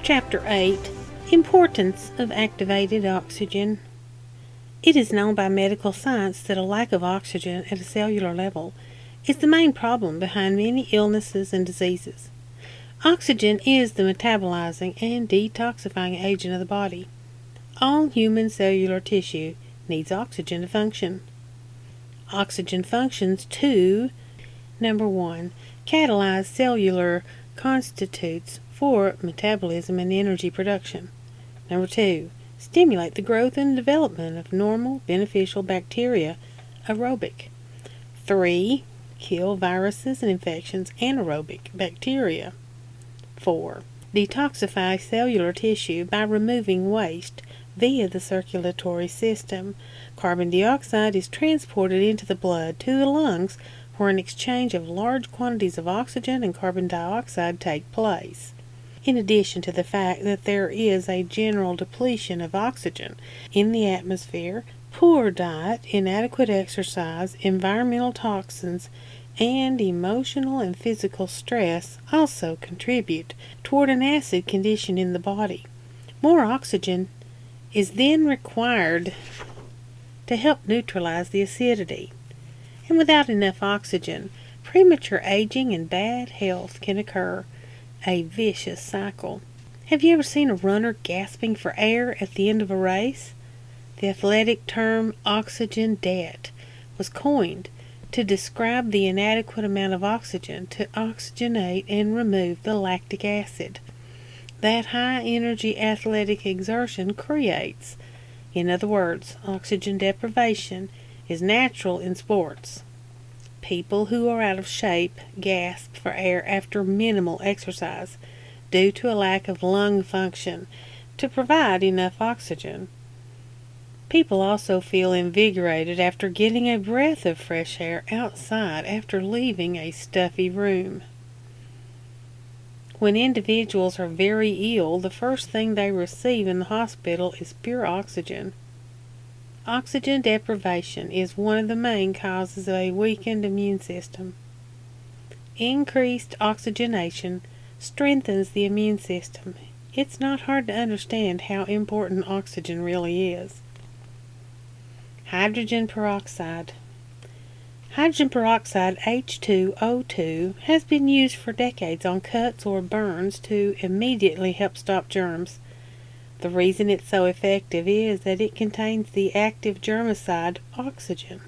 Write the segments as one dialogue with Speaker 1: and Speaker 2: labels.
Speaker 1: Chapter 8. Importance of Activated Oxygen. It is known by medical science that a lack of oxygen at a cellular level is the main problem behind many illnesses and diseases. Oxygen is the metabolizing and detoxifying agent of the body. All human cellular tissue needs oxygen to function. Oxygen functions to: number 1. Catalyze cellular constitutes for metabolism and energy production. Number 2. Stimulate the growth and development of normal, beneficial bacteria, aerobic. 3. Kill viruses and infections, anaerobic bacteria. 4. Detoxify cellular tissue by removing waste via the circulatory system. Carbon dioxide is transported into the blood to the lungs, where an exchange of large quantities of oxygen and carbon dioxide take place. In addition to the fact that there is a general depletion of oxygen in the atmosphere, poor diet, inadequate exercise, environmental toxins, and emotional and physical stress also contribute toward an acid condition in the body. More oxygen is then required to help neutralize the acidity. And without enough oxygen, premature aging and bad health can occur. A vicious cycle. Have you ever seen a runner gasping for air at the end of a race? The athletic term oxygen debt was coined to describe the inadequate amount of oxygen to oxygenate and remove the lactic acid that high-energy athletic exertion creates. In other words, oxygen deprivation is natural in sports. People who are out of shape gasp for air after minimal exercise due to a lack of lung function to provide enough oxygen. People also feel invigorated after getting a breath of fresh air outside after leaving a stuffy room. When individuals are very ill, the first thing they receive in the hospital is pure oxygen. Oxygen deprivation is one of the main causes of a weakened immune system. Increased oxygenation strengthens the immune system. It's not hard to understand how important oxygen really is. Hydrogen peroxide. Hydrogen peroxide, H2O2, has been used for decades on cuts or burns to immediately help stop germs. The reason it's so effective is that it contains the active germicide oxygen.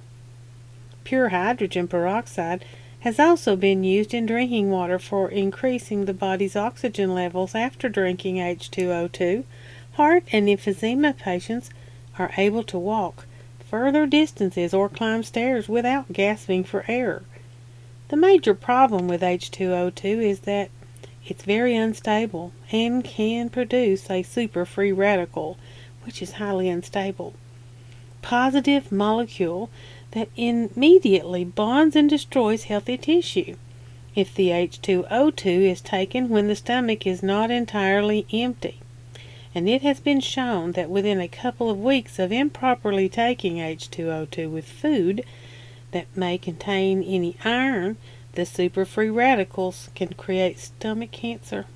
Speaker 1: Pure hydrogen peroxide has also been used in drinking water for increasing the body's oxygen levels after drinking H2O2. Heart and emphysema patients are able to walk further distances or climb stairs without gasping for air. The major problem with H2O2 is that it's very unstable and can produce a super free radical, which is highly unstable. Positive molecule that immediately bonds and destroys healthy tissue if the H2O2 is taken when the stomach is not entirely empty. And it has been shown that within a couple of weeks of improperly taking H2O2 with food that may contain any iron, the super-free radicals can create stomach cancer.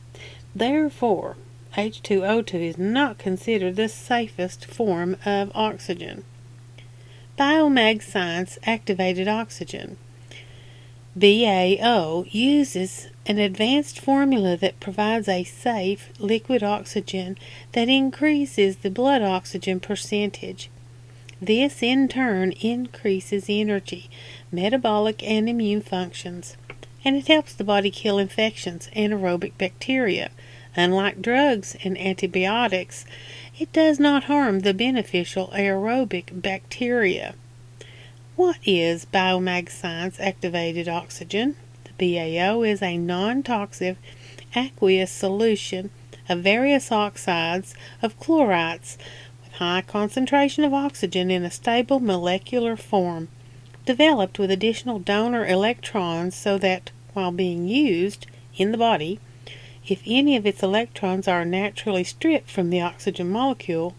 Speaker 1: Therefore, H2O2 is not considered the safest form of oxygen. Biomag science activated oxygen. BAO uses an advanced formula that provides a safe liquid oxygen that increases the blood oxygen percentage. This in turn increases energy, metabolic and immune functions, and it helps the body kill infections and anaerobic bacteria. Unlike drugs and antibiotics, it does not harm the beneficial aerobic bacteria. What is Biomag science activated oxygen? The BAO is a non-toxic aqueous solution of various oxides of chlorides with high concentration of oxygen in a stable molecular form, developed with additional donor electrons so that, while being used in the body, if any of its electrons are naturally stripped from the oxygen molecule,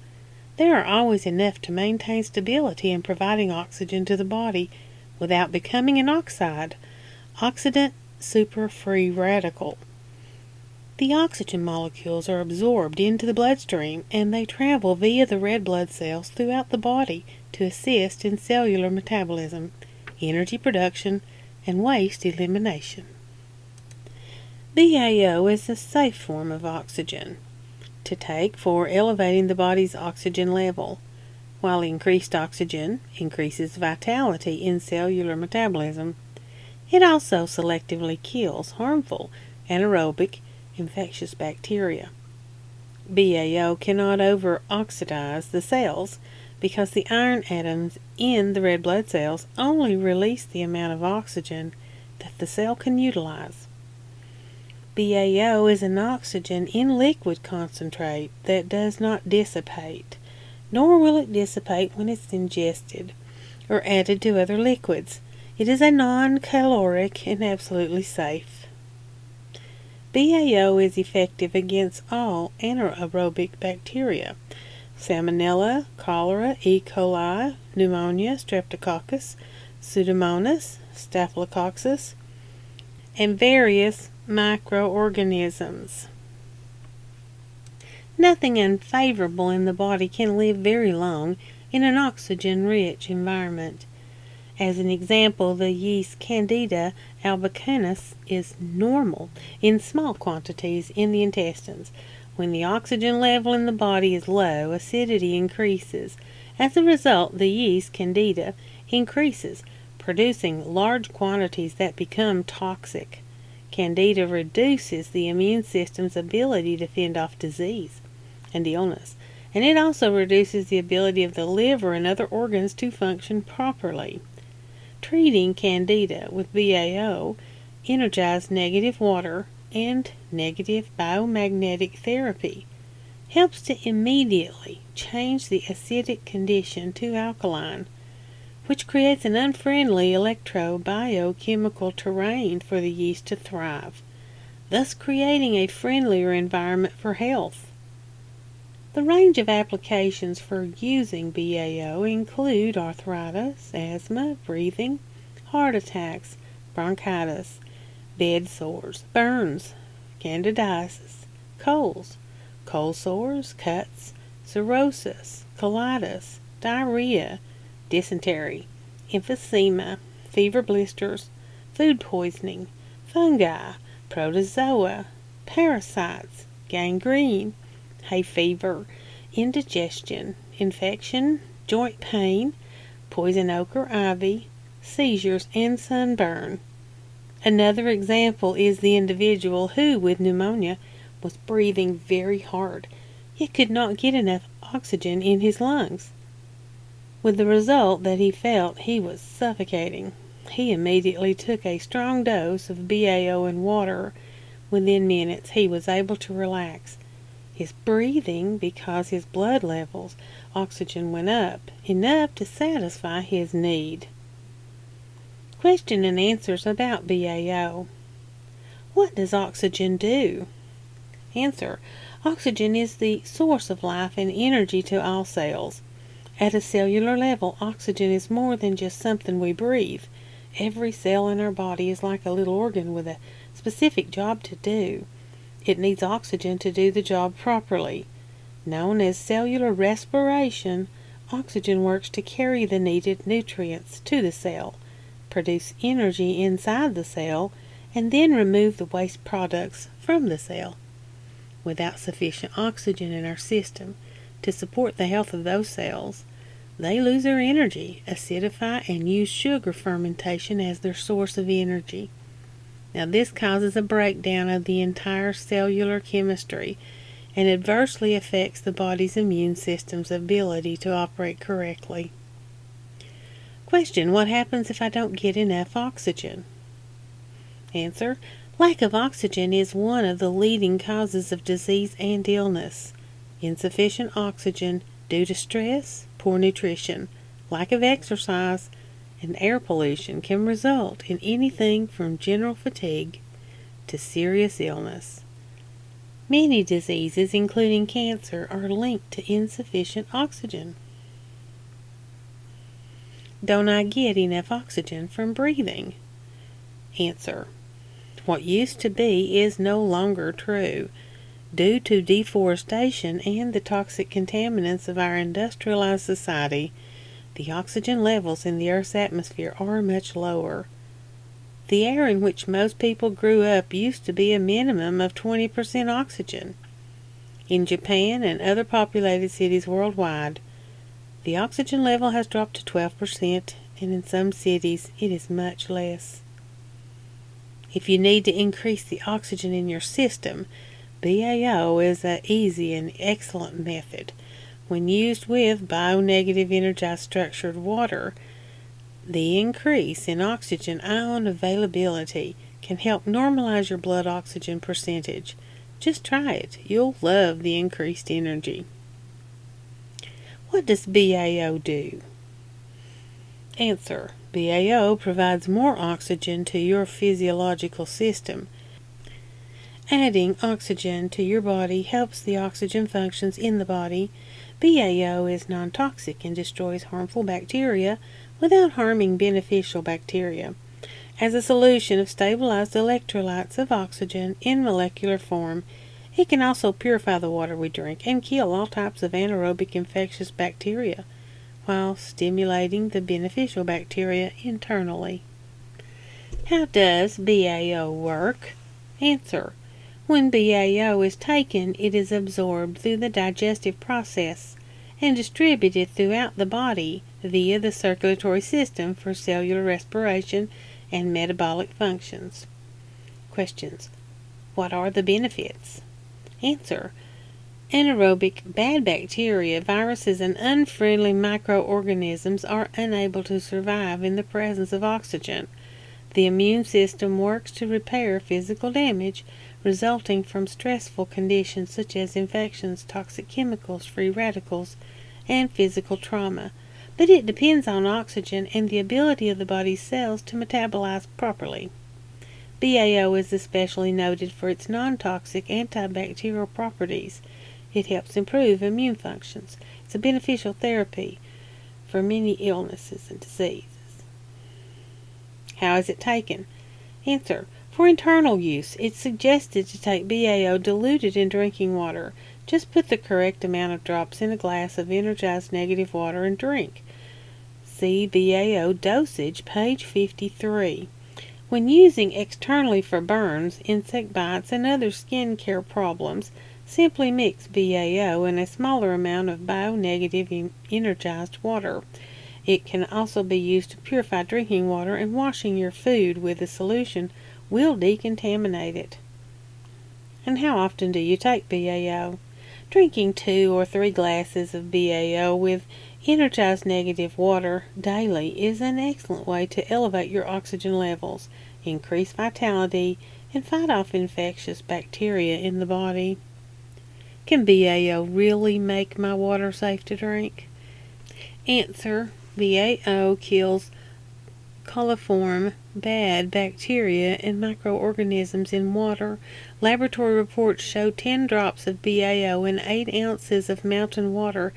Speaker 1: there are always enough to maintain stability in providing oxygen to the body without becoming an oxide, oxidant super-free radical. The oxygen molecules are absorbed into the bloodstream and they travel via the red blood cells throughout the body to assist in cellular metabolism, energy production, and waste elimination. BAO is a safe form of oxygen to take for elevating the body's oxygen level, while increased oxygen increases vitality in cellular metabolism. It also selectively kills harmful anaerobic infectious bacteria. BAO cannot over-oxidize the cells because the iron atoms in the red blood cells only release the amount of oxygen that the cell can utilize. BAO is an oxygen in liquid concentrate that does not dissipate, nor will it dissipate when it's ingested or added to other liquids. It is a non-caloric and absolutely safe. BAO is effective against all anaerobic bacteria: Salmonella, cholera, E. coli, pneumonia, Streptococcus, Pseudomonas, Staphylococcus, and various microorganisms. Nothing unfavorable in the body can live very long in an oxygen-rich environment. As an example, the yeast Candida albicans is normal in small quantities in the intestines. When the oxygen level in the body is low, acidity increases. As a result, the yeast Candida increases, producing large quantities that become toxic. Candida reduces the immune system's ability to fend off disease and illness, and it also reduces the ability of the liver and other organs to function properly. Treating Candida with BAO, Energized negative water, and negative biomagnetic therapy helps to immediately change the acidic condition to alkaline, which creates an unfriendly electro-biochemical terrain for the yeast to thrive, thus creating a friendlier environment for health. The range of applications for using BAO include arthritis, asthma, breathing, heart attacks, bronchitis, bed sores, burns, candidiasis, colds, cold sores, cuts, cirrhosis, colitis, diarrhea, dysentery, emphysema, fever blisters, food poisoning, fungi, protozoa, parasites, gangrene, hay fever, indigestion, infection, joint pain, poison oak or ivy, seizures, and sunburn. Another example is the individual who, with pneumonia, was breathing very hard, yet could not get enough oxygen in his lungs, with the result that he felt he was suffocating. He immediately took a strong dose of BAO and water. Within minutes he was able to relax his breathing because his blood levels, oxygen went up, enough to satisfy his need. Question and answers about BAO. What does oxygen do? Answer. Oxygen is the source of life and energy to all cells. At a cellular level, oxygen is more than just something we breathe. Every cell in our body is like a little organ with a specific job to do. It needs oxygen to do the job properly. Known as cellular respiration, oxygen works to carry the needed nutrients to the cell, produce energy inside the cell, and then remove the waste products from the cell. Without sufficient oxygen in our system to support the health of those cells, they lose their energy, acidify, and use sugar fermentation as their source of energy. Now, this causes a breakdown of the entire cellular chemistry and adversely affects the body's immune system's ability to operate correctly. Question. What happens if I don't get enough oxygen? Answer. Lack of oxygen is one of the leading causes of disease and illness. Insufficient oxygen due to stress, poor nutrition, lack of exercise, and air pollution can result in anything from general fatigue to serious illness. Many diseases, including cancer, are linked to insufficient oxygen. Don't I get enough oxygen from breathing? Answer. What used to be is no longer true. Due to deforestation and the toxic contaminants of our industrialized society, the oxygen levels in the Earth's atmosphere are much lower. The air in which most people grew up used to be a minimum of 20% oxygen. In Japan and other populated cities worldwide, the oxygen level has dropped to 12%, and in some cities it is much less. If you need to increase the oxygen in your system, BAO is an easy and excellent method. When used with bionegative energized structured water, the increase in oxygen ion availability can help normalize your blood oxygen percentage. Just try it. You'll love the increased energy. What does BAO do? Answer. BAO provides more oxygen to your physiological system. Adding oxygen to your body helps the oxygen functions in the body. BAO is non-toxic and destroys harmful bacteria without harming beneficial bacteria. As a solution of stabilized electrolytes of oxygen in molecular form, it can also purify the water we drink and kill all types of anaerobic infectious bacteria, while stimulating the beneficial bacteria internally. How does BAO work? Answer. When BAO is taken, it is absorbed through the digestive process and distributed throughout the body via the circulatory system for cellular respiration and metabolic functions. Questions. What are the benefits? Answer. Anaerobic bad bacteria, viruses, and unfriendly microorganisms are unable to survive in the presence of oxygen. The immune system works to repair physical damage resulting from stressful conditions such as infections, toxic chemicals, free radicals, and physical trauma. But it depends on oxygen and the ability of the body's cells to metabolize properly. BAO is especially noted for its non-toxic antibacterial properties. It helps improve immune functions. It's a beneficial therapy for many illnesses and diseases. How is it taken? Answer. For internal use, it's suggested to take BAO diluted in drinking water. Just put the correct amount of drops in a glass of energized negative water and drink. See BAO dosage, page 53. When using externally for burns, insect bites, and other skin care problems, simply mix BAO in a smaller amount of bionegative energized water. It can also be used to purify drinking water, and washing your food with the solution will decontaminate it. And how often do you take BAO? Drinking 2 or 3 glasses of BAO with energized negative water daily is an excellent way to elevate your oxygen levels, increase vitality, and fight off infectious bacteria in the body. Can BAO really make my water safe to drink? Answer. BAO kills coliform bad bacteria and microorganisms in water. Laboratory reports show 10 drops of BAO in 8 ounces of mountain water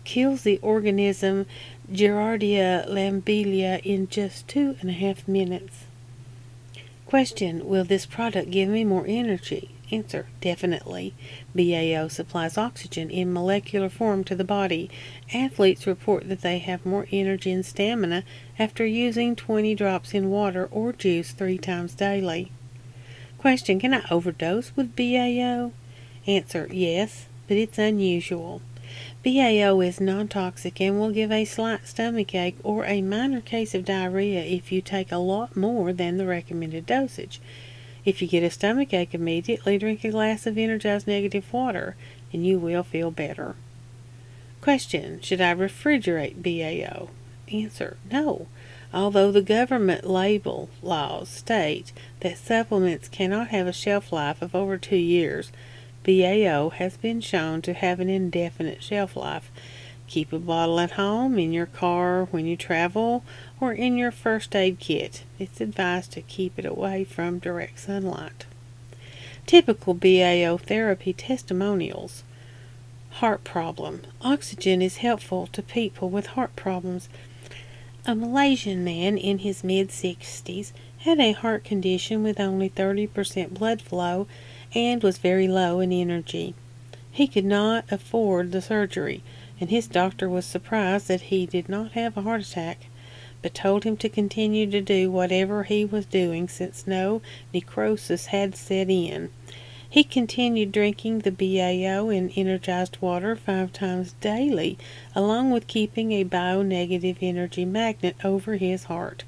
Speaker 1: kills the organism Giardia lamblia in just 2.5 minutes. Question. Will this product give me more energy? Answer. Definitely. BAO supplies oxygen in molecular form to the body. Athletes report that they have more energy and stamina after using 20 drops in water or juice 3 times daily. Question. Can I overdose with BAO? Answer. Yes, but it's unusual. BAO is non-toxic and will give a slight stomach ache or a minor case of diarrhea if you take a lot more than the recommended dosage. If you get a stomach ache immediately, drink a glass of energized negative water and you will feel better. Question. Should I refrigerate BAO? Answer. No. Although the government label laws state that supplements cannot have a shelf life of over 2 years, BAO has been shown to have an indefinite shelf life. Keep a bottle at home, in your car, when you travel, or in your first aid kit. It's advised to keep it away from direct sunlight. Typical BAO therapy testimonials. Heart problem. Oxygen is helpful to people with heart problems. A Malaysian man in his mid-60s had a heart condition with only 30% blood flow and was very low in energy. He could not afford the surgery, and his doctor was surprised that he did not have a heart attack, but told him to continue to do whatever he was doing since no necrosis had set in. He continued drinking the BAO in energized water 5 times daily, along with keeping a bionegative energy magnet over his heart.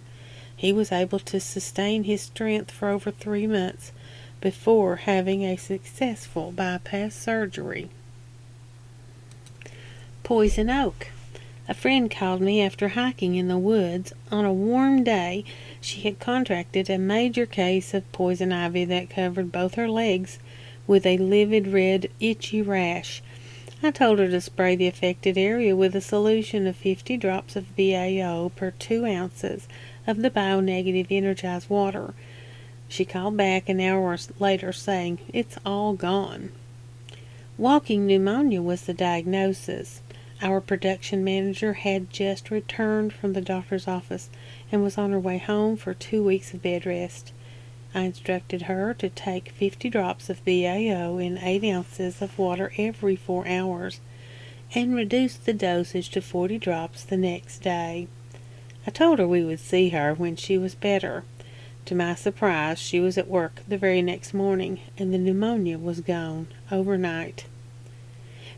Speaker 1: He was able to sustain his strength for over 3 months before having a successful bypass surgery. Poison oak. A friend called me after hiking in the woods. On a warm day, she had contracted a major case of poison ivy that covered both her legs with a livid red itchy rash. I told her to spray the affected area with a solution of 50 drops of BAO per 2 ounces of the bionegative energized water. She called back an hour later saying, "It's all gone." Walking pneumonia was the diagnosis. Our production manager had just returned from the doctor's office and was on her way home for 2 weeks of bed rest. I instructed her to take 50 drops of BAO in 8 ounces of water every 4 hours and reduce the dosage to 40 drops the next day. I told her we would see her when she was better. To my surprise, she was at work the very next morning, and the pneumonia was gone overnight.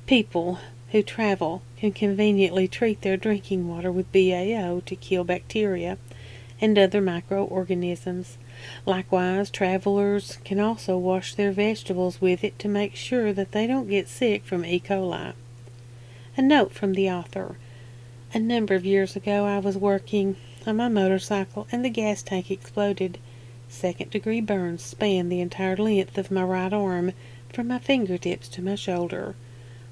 Speaker 1: People who travel can conveniently treat their drinking water with BAO to kill bacteria and other microorganisms. Likewise, travelers can also wash their vegetables with it to make sure that they don't get sick from E. coli. A note from the author. A number of years ago I was working on my motorcycle and the gas tank exploded. Second-degree burns spanned the entire length of my right arm from my fingertips to my shoulder.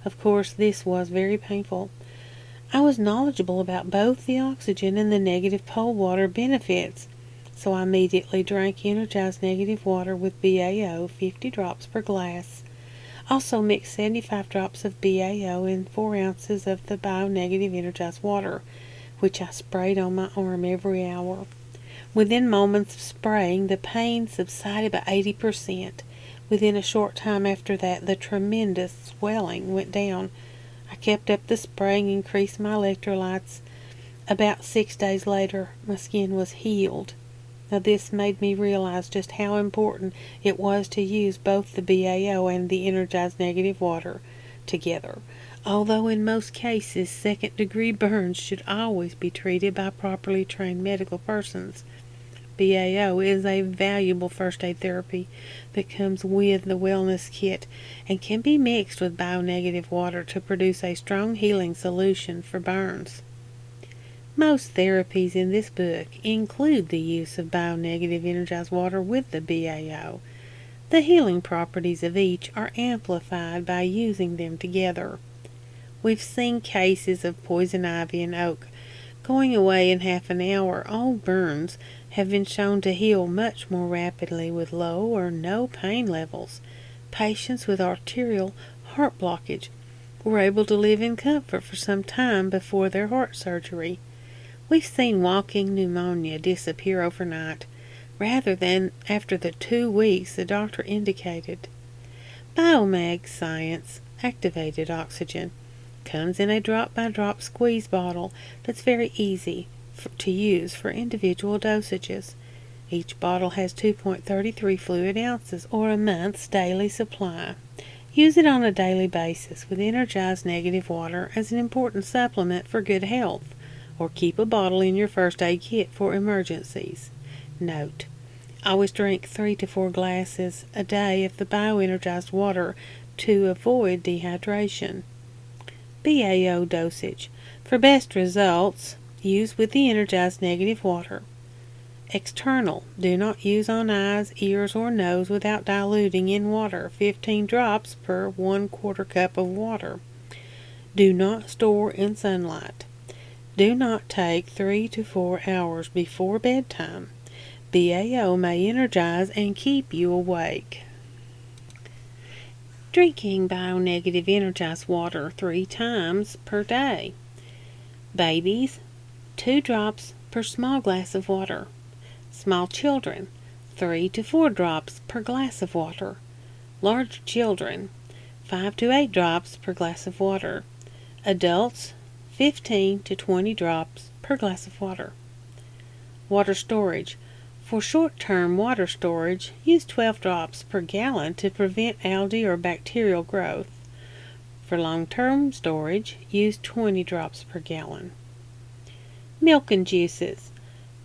Speaker 1: Of course, this was very painful. I was knowledgeable about both the oxygen and the negative pole water benefits, so I immediately drank energized negative water with BAO 50 drops per glass. Also mixed 75 drops of BAO in 4 ounces of the bionegative energized water, which I sprayed on my arm every hour. Within moments of spraying, the pain subsided by 80%. Within a short time after that, the tremendous swelling went down. I kept up the spraying, increased my electrolytes. About 6 days later, my skin was healed. Now this made me realize just how important it was to use both the BAO and the energized negative water together. Although in most cases, second-degree burns should always be treated by properly trained medical persons. BAO is a valuable first aid therapy that comes with the wellness kit and can be mixed with bionegative water to produce a strong healing solution for burns. Most therapies in this book include the use of bionegative energized water with the BAO. The healing properties of each are amplified by using them together. We've seen cases of poison ivy and oak going away in half an hour. All burns have been shown to heal much more rapidly with low or no pain levels. Patients with arterial heart blockage were able to live in comfort for some time before their heart surgery. We've seen walking pneumonia disappear overnight, rather than after the 2 weeks the doctor indicated. Biomag science activated oxygen comes in a drop-by-drop squeeze bottle that's very easy to use for individual dosages. Each bottle has 2.33 fluid ounces, or a month's daily supply. Use it on a daily basis with energized negative water as an important supplement for good health, or keep a bottle in your first aid kit for emergencies. Note: always drink 3 to 4 glasses a day of the bioenergized water to avoid dehydration. BAO dosage. For best results, use with the energized negative water. External. Do not use on eyes, ears, or nose without diluting in water. 15 drops per 1/4 cup of water. Do not store in sunlight. Do not take 3 to 4 hours before bedtime. BAO may energize and keep you awake. Drinking bionegative energized water 3 times per day. Babies, 2 drops per small glass of water. Small children, 3 to 4 drops per glass of water. Large children, 5 to 8 drops per glass of water. Adults, 15 to 20 drops per glass of water. Water storage. For short-term water storage, use 12 drops per gallon to prevent algae or bacterial growth. For long-term storage, use 20 drops per gallon. Milk and juices.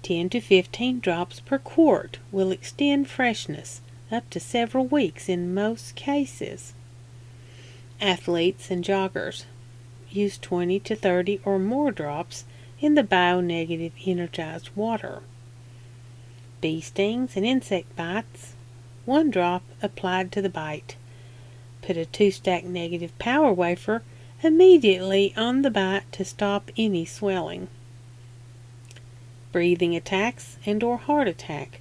Speaker 1: 10 to 15 drops per quart will extend freshness up to several weeks in most cases. Athletes and joggers. Use 20 to 30 or more drops in the bionegative energized water. Bee stings and insect bites. 1 drop applied to the bite. Put a 2-stack negative power wafer immediately on the bite to stop any swelling. Breathing attacks and or heart attack.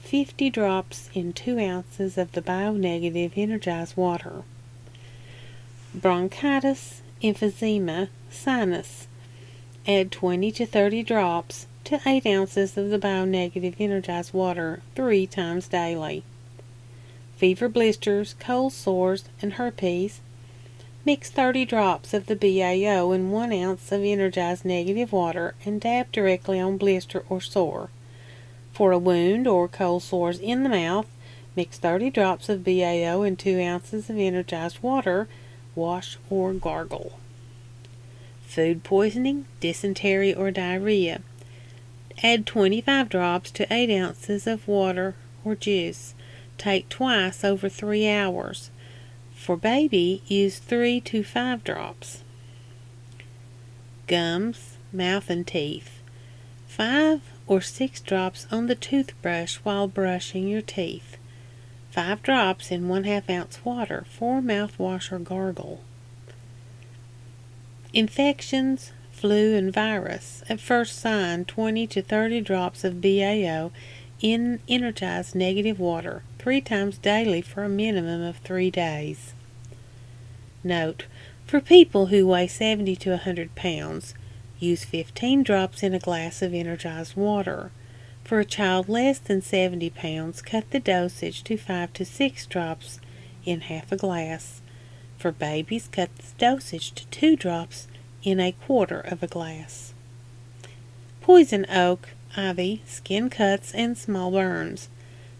Speaker 1: 50 drops in 2 ounces of the bionegative energized water. Bronchitis, emphysema, sinus. Add 20 to 30 drops to 8 ounces of the bionegative energized water 3 times daily. Fever blisters, cold sores, and herpes. Mix 30 drops of the BAO in 1 ounce of energized negative water and dab directly on blister or sore. For a wound or cold sores in the mouth, mix 30 drops of BAO in 2 ounces of energized water. Wash or gargle. Food poisoning, dysentery, or diarrhea. Add 25 drops to 8 ounces of water or juice. Take twice over 3 hours. For baby, use 3 to 5 drops. Gums, mouth, and teeth. 5 or 6 drops on the toothbrush while brushing your teeth. 5 drops in 1/2 ounce water for mouthwash or gargle. Infections, flu, and virus. At first sign, 20 to 30 drops of BAO in energized negative water 3 times daily for a minimum of 3 days. Note: for people who weigh 70 to 100 pounds, use 15 drops in a glass of energized water. For a child less than 70 pounds, cut the dosage to 5 to 6 drops in half a glass. For babies, cut the dosage to 2 drops in a quarter of a glass. Poison oak, ivy, skin cuts, and small burns.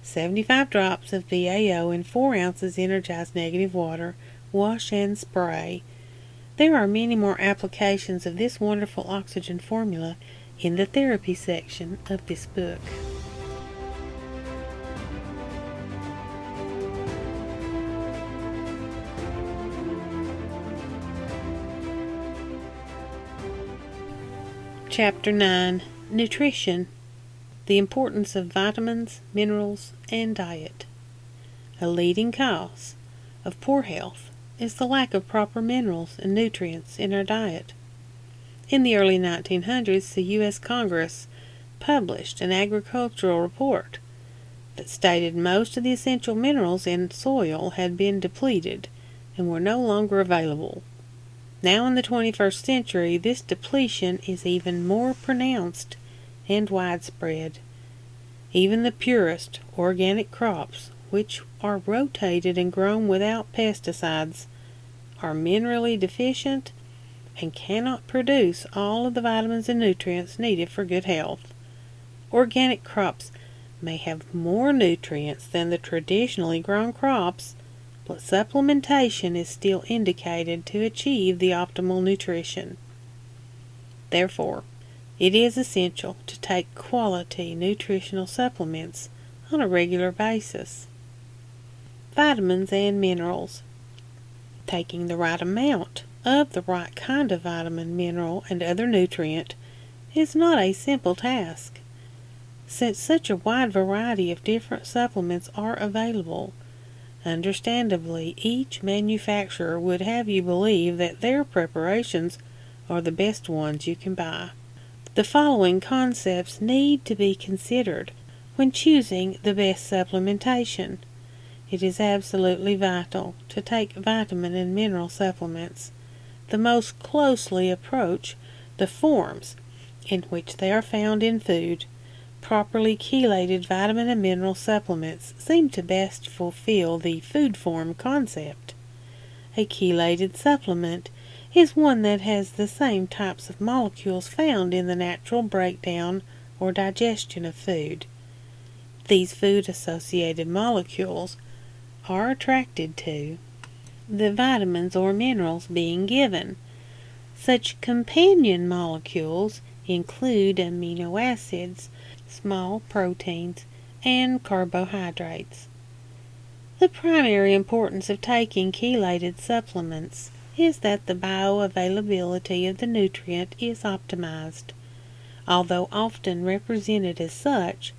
Speaker 1: 75 drops of BAO in 4 ounces energized negative water. Wash and spray. There are many more applications of this wonderful oxygen formula in the therapy section of this book. Chapter 9. Nutrition. The importance of vitamins, minerals, and diet. A leading cause of poor health is the lack of proper minerals and nutrients in our diet. In the early 1900s, the U.S. Congress published an agricultural report that stated most of the essential minerals in soil had been depleted and were no longer available. Now in the 21st century, this depletion is even more pronounced and widespread. Even the purest organic crops, which are rotated and grown without pesticides, are minerally deficient and cannot produce all of the vitamins and nutrients needed for good health. Organic crops may have more nutrients than the traditionally grown crops, but supplementation is still indicated to achieve the optimal nutrition. Therefore, it is essential to take quality nutritional supplements on a regular basis. Vitamins and minerals. Taking the right amount of the right kind of vitamin, mineral, and other nutrient is not a simple task. Since such a wide variety of different supplements are available, understandably, each manufacturer would have you believe that their preparations are the best ones you can buy. The following concepts need to be considered when choosing the best supplementation. It is absolutely vital to take vitamin and mineral supplements. The most closely approach the forms in which they are found in food, properly chelated vitamin and mineral supplements seem to best fulfill the food form concept. A chelated supplement is one that has the same types of molecules found in the natural breakdown or digestion of food. These food-associated molecules are attracted to the vitamins or minerals being given. Such companion molecules include amino acids, small proteins, and carbohydrates. The primary importance of taking chelated supplements is that the bioavailability of the nutrient is optimized. Although often represented as such,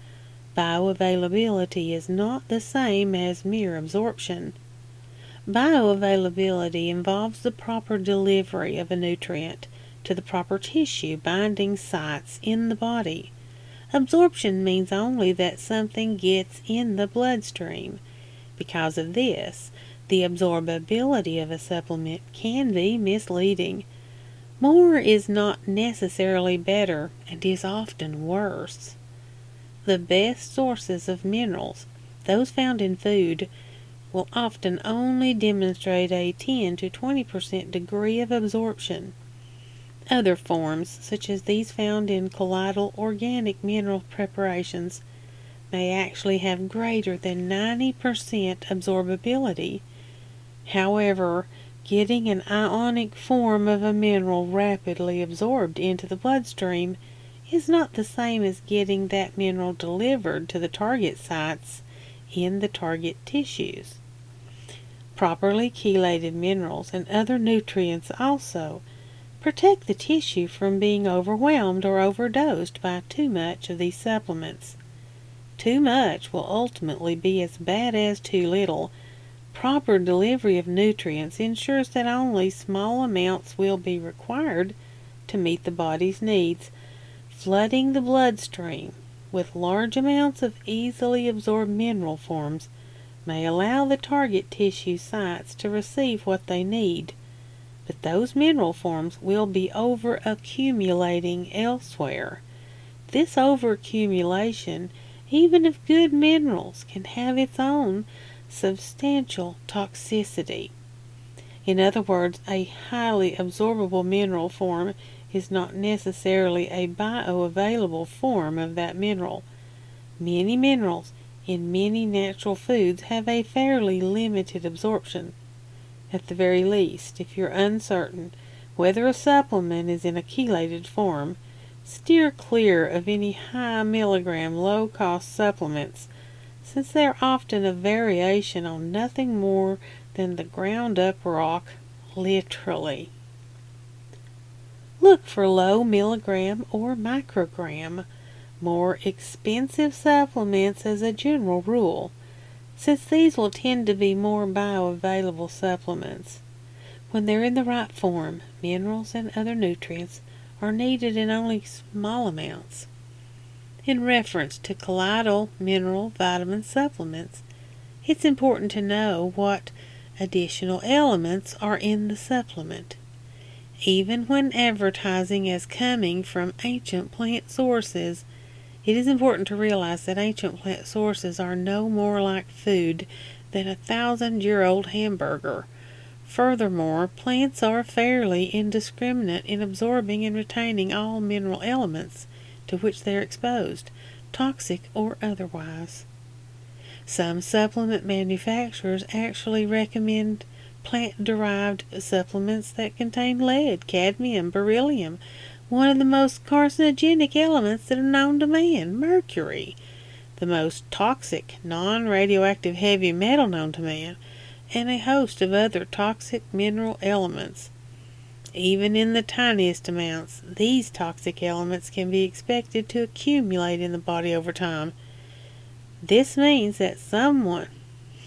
Speaker 1: bioavailability is not the same as mere absorption. Bioavailability involves the proper delivery of a nutrient to the proper tissue binding sites in the body. Absorption means only that something gets in the bloodstream. Because of this, the absorbability of a supplement can be misleading. More is not necessarily better and is often worse. The best sources of minerals, those found in food, will often only demonstrate a 10 to 20% degree of absorption. Other forms, such as these found in colloidal organic mineral preparations, may actually have greater than 90% absorbability. However, getting an ionic form of a mineral rapidly absorbed into the bloodstream is not the same as getting that mineral delivered to the target sites in the target tissues. Properly chelated minerals and other nutrients also protect the tissue from being overwhelmed or overdosed by too much of these supplements. Too much will ultimately be as bad as too little. Proper delivery of nutrients ensures that only small amounts will be required to meet the body's needs. Flooding the bloodstream with large amounts of easily absorbed mineral forms may allow the target tissue sites to receive what they need, but those mineral forms will be over-accumulating elsewhere. This over-accumulation, even of good minerals, can have its own substantial toxicity. In other words, a highly absorbable mineral form is not necessarily a bioavailable form of that mineral. Many minerals in many natural foods have a fairly limited absorption. At the very least, if you're uncertain whether a supplement is in a chelated form, steer clear of any high milligram low-cost supplements, since they are often a variation on nothing more than the ground-up rock, literally. Look for low milligram or microgram, more expensive supplements as a general rule, since these will tend to be more bioavailable supplements. When they're in the right form, minerals and other nutrients are needed in only small amounts. In reference to colloidal mineral vitamin supplements, it's important to know what additional elements are in the supplement. Even when advertising as coming from ancient plant sources, it is important to realize that ancient plant sources are no more like food than a 1,000-year-old hamburger. Furthermore, plants are fairly indiscriminate in absorbing and retaining all mineral elements to which they are exposed, toxic or otherwise. Some supplement manufacturers actually recommend plant-derived supplements that contain lead, cadmium, beryllium, one of the most carcinogenic elements that are known to man, mercury, the most toxic non-radioactive heavy metal known to man, and a host of other toxic mineral elements. Even in the tiniest amounts, these toxic elements can be expected to accumulate in the body over time. This means that someone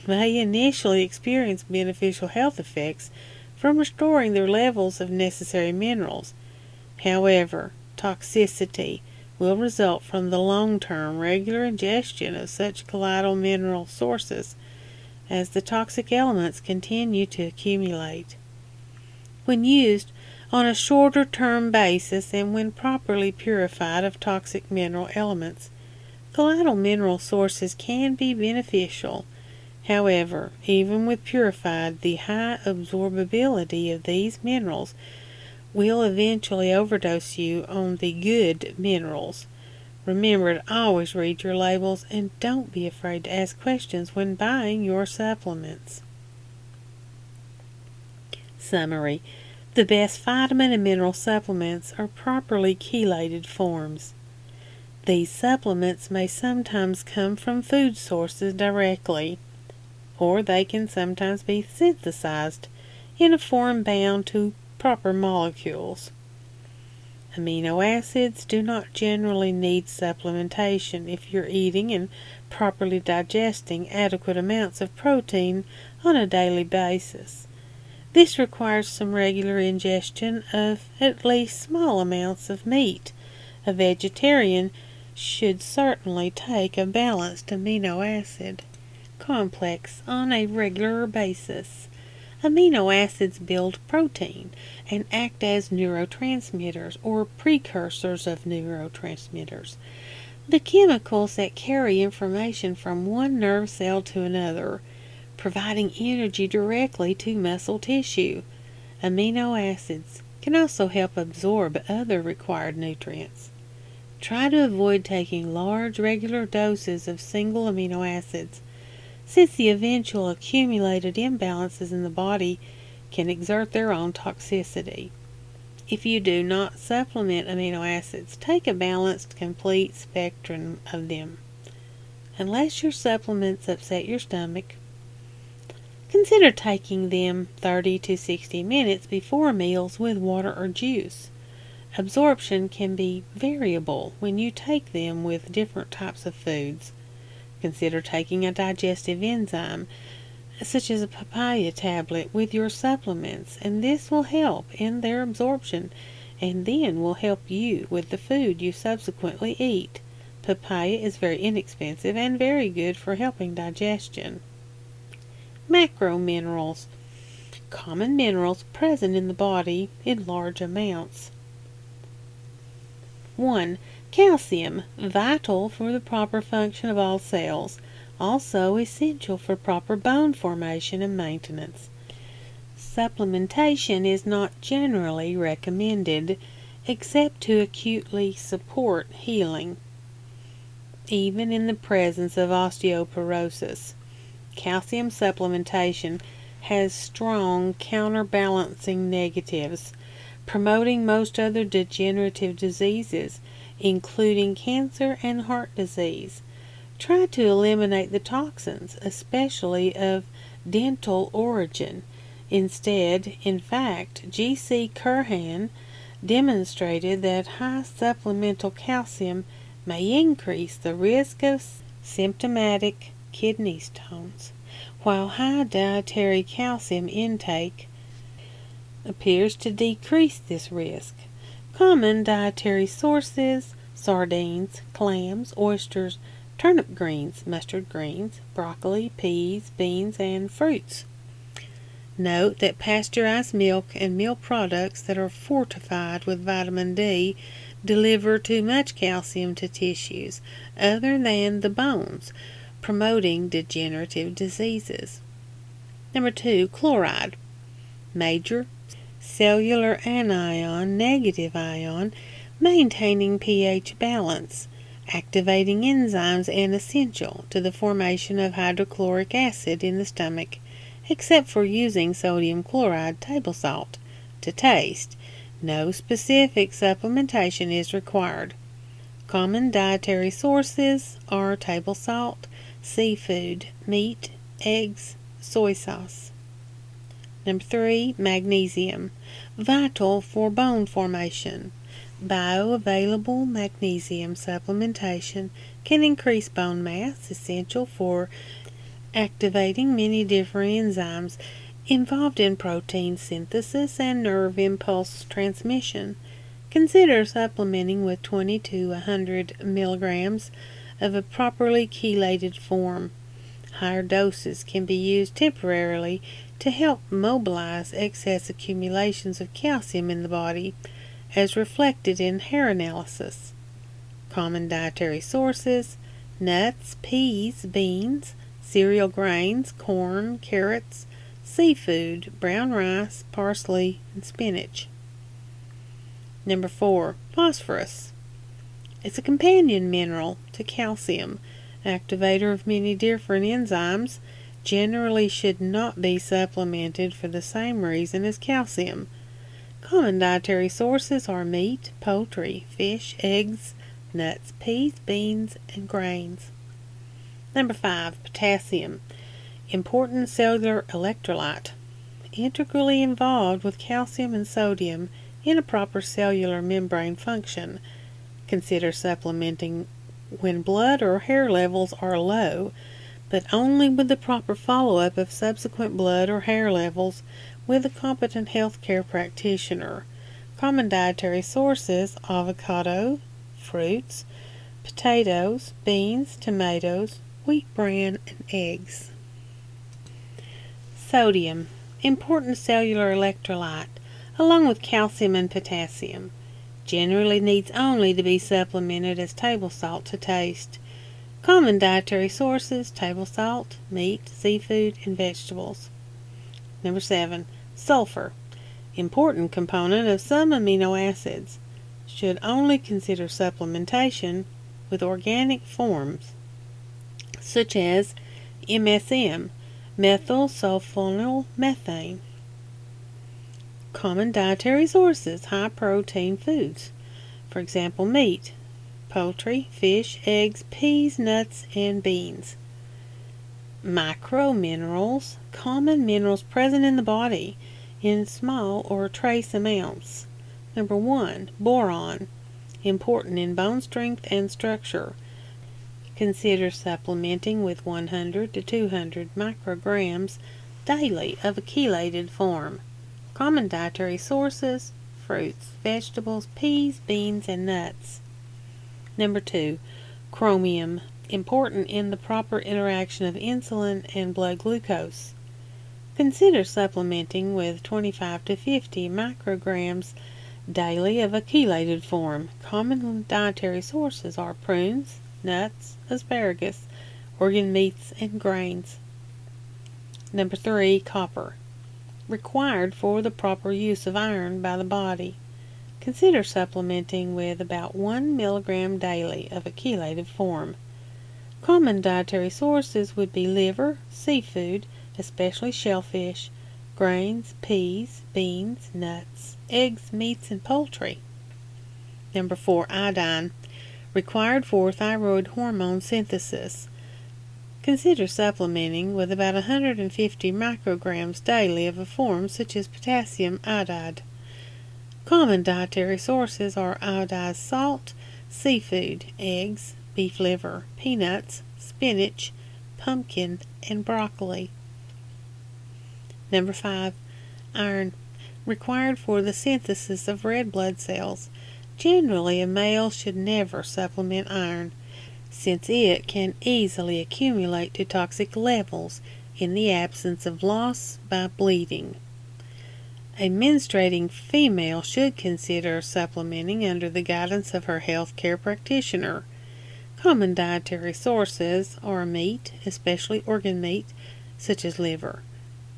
Speaker 1: may initially experience beneficial health effects from restoring their levels of necessary minerals. However, toxicity will result from the long-term regular ingestion of such colloidal mineral sources as the toxic elements continue to accumulate. When used on a shorter-term basis and when properly purified of toxic mineral elements. Colloidal mineral sources can be beneficial. However, even with purified, the high absorbability of these minerals will eventually overdose you on the good minerals. Remember to always read your labels and don't be afraid to ask questions when buying your supplements. Summary. The best vitamin and mineral supplements are properly chelated forms. These supplements may sometimes come from food sources directly, or they can sometimes be synthesized in a form bound to proper molecules. Amino acids do not generally need supplementation if you're eating and properly digesting adequate amounts of protein on a daily basis. This requires some regular ingestion of at least small amounts of meat. A vegetarian should certainly take a balanced amino acid complex on a regular basis. Amino acids build protein and act as neurotransmitters or precursors of neurotransmitters, the chemicals that carry information from one nerve cell to another, providing energy directly to muscle tissue. Amino acids can also help absorb other required nutrients. Try to avoid taking large regular doses of single amino acids, since the eventual accumulated imbalances in the body can exert their own toxicity. If you do not supplement amino acids, take a balanced, complete spectrum of them. Unless your supplements upset your stomach, consider taking them 30 to 60 minutes before meals with water or juice. Absorption can be variable when you take them with different types of foods. Consider taking a digestive enzyme, such as a papaya tablet, with your supplements, and this will help in their absorption and then will help you with the food you subsequently eat. Papaya is very inexpensive and very good for helping digestion. Macrominerals. Common minerals present in the body in large amounts. 1. Calcium, vital for the proper function of all cells, also essential for proper bone formation and maintenance. Supplementation is not generally recommended except to acutely support healing, even in the presence of osteoporosis. Calcium supplementation has strong counterbalancing negatives, promoting most other degenerative diseases, including cancer and heart disease. Try to eliminate the toxins, especially of dental origin. Instead, in fact, G.C. Curhan demonstrated that high supplemental calcium may increase the risk of symptomatic kidney stones, while high dietary calcium intake appears to decrease this risk. Common dietary sources: sardines, clams, oysters, turnip greens, mustard greens, broccoli, peas, beans, and fruits. Note that pasteurized milk and milk products that are fortified with vitamin D deliver too much calcium to tissues other than the bones, promoting degenerative diseases. Number 2, chloride. Major cellular anion, negative ion, maintaining pH balance, activating enzymes, and essential to the formation of hydrochloric acid in the stomach, except for using sodium chloride table salt to taste. No specific supplementation is required. Common dietary sources are table salt, seafood, meat, eggs, soy sauce. Number 3, magnesium. Vital for bone formation. Bioavailable magnesium supplementation can increase bone mass, essential for activating many different enzymes involved in protein synthesis and nerve impulse transmission. Consider supplementing with 20 to 100 milligrams of a properly chelated form. Higher doses can be used temporarily to help mobilize excess accumulations of calcium in the body, as reflected in hair analysis. Common dietary sources: nuts, peas, beans, cereal grains, corn, carrots, seafood, brown rice, parsley, and spinach. Number 4. Phosphorus. It's a companion mineral to calcium, activator of many different enzymes, generally should not be supplemented for the same reason as calcium. Common dietary sources are meat, poultry, fish, eggs, nuts, peas, beans, and grains. Number 5. Potassium. Important cellular electrolyte, integrally involved with calcium and sodium in a proper cellular membrane function. Consider supplementing when blood or hair levels are low, but only with the proper follow-up of subsequent blood or hair levels with a competent healthcare practitioner. Common dietary sources: avocado, fruits, potatoes, beans, tomatoes, wheat bran, and eggs. Sodium. Important cellular electrolyte, along with calcium and potassium. Generally needs only to be supplemented as table salt to taste. Common dietary sources: table salt, meat, seafood, and vegetables. Number 7. Sulfur. Important component of some amino acids. Should only consider supplementation with organic forms, such as MSM, methyl sulfonyl methane. Common dietary sources: high protein foods, for example meat, poultry, fish, eggs, peas, nuts, and beans. Microminerals. Common minerals present in the body in small or trace amounts. Number 1. Boron. Important in bone strength and structure. Consider supplementing with 100 to 200 micrograms daily of a chelated form. Common dietary sources: fruits, vegetables, peas, beans, and nuts. Number 2. Chromium. Important in the proper interaction of insulin and blood glucose. Consider supplementing with 25 to 50 micrograms daily of a chelated form. Common dietary sources are prunes, nuts, asparagus, organ meats, and grains. Number 3. Copper. Required for the proper use of iron by the body. Consider supplementing with about 1 milligram daily of a chelated form. Common dietary sources would be liver, seafood, especially shellfish, grains, peas, beans, nuts, eggs, meats, and poultry. Number 4. Iodine. Required for thyroid hormone synthesis. Consider supplementing with about 150 micrograms daily of a form such as potassium iodide. Common dietary sources are iodized salt, seafood, eggs, beef liver, peanuts, spinach, pumpkin, and broccoli. Number 5. Iron. Required for the synthesis of red blood cells. Generally, a male should never supplement iron, since it can easily accumulate to toxic levels in the absence of loss by bleeding. A menstruating female should consider supplementing under the guidance of her health care practitioner. Common dietary sources are meat, especially organ meat, such as liver,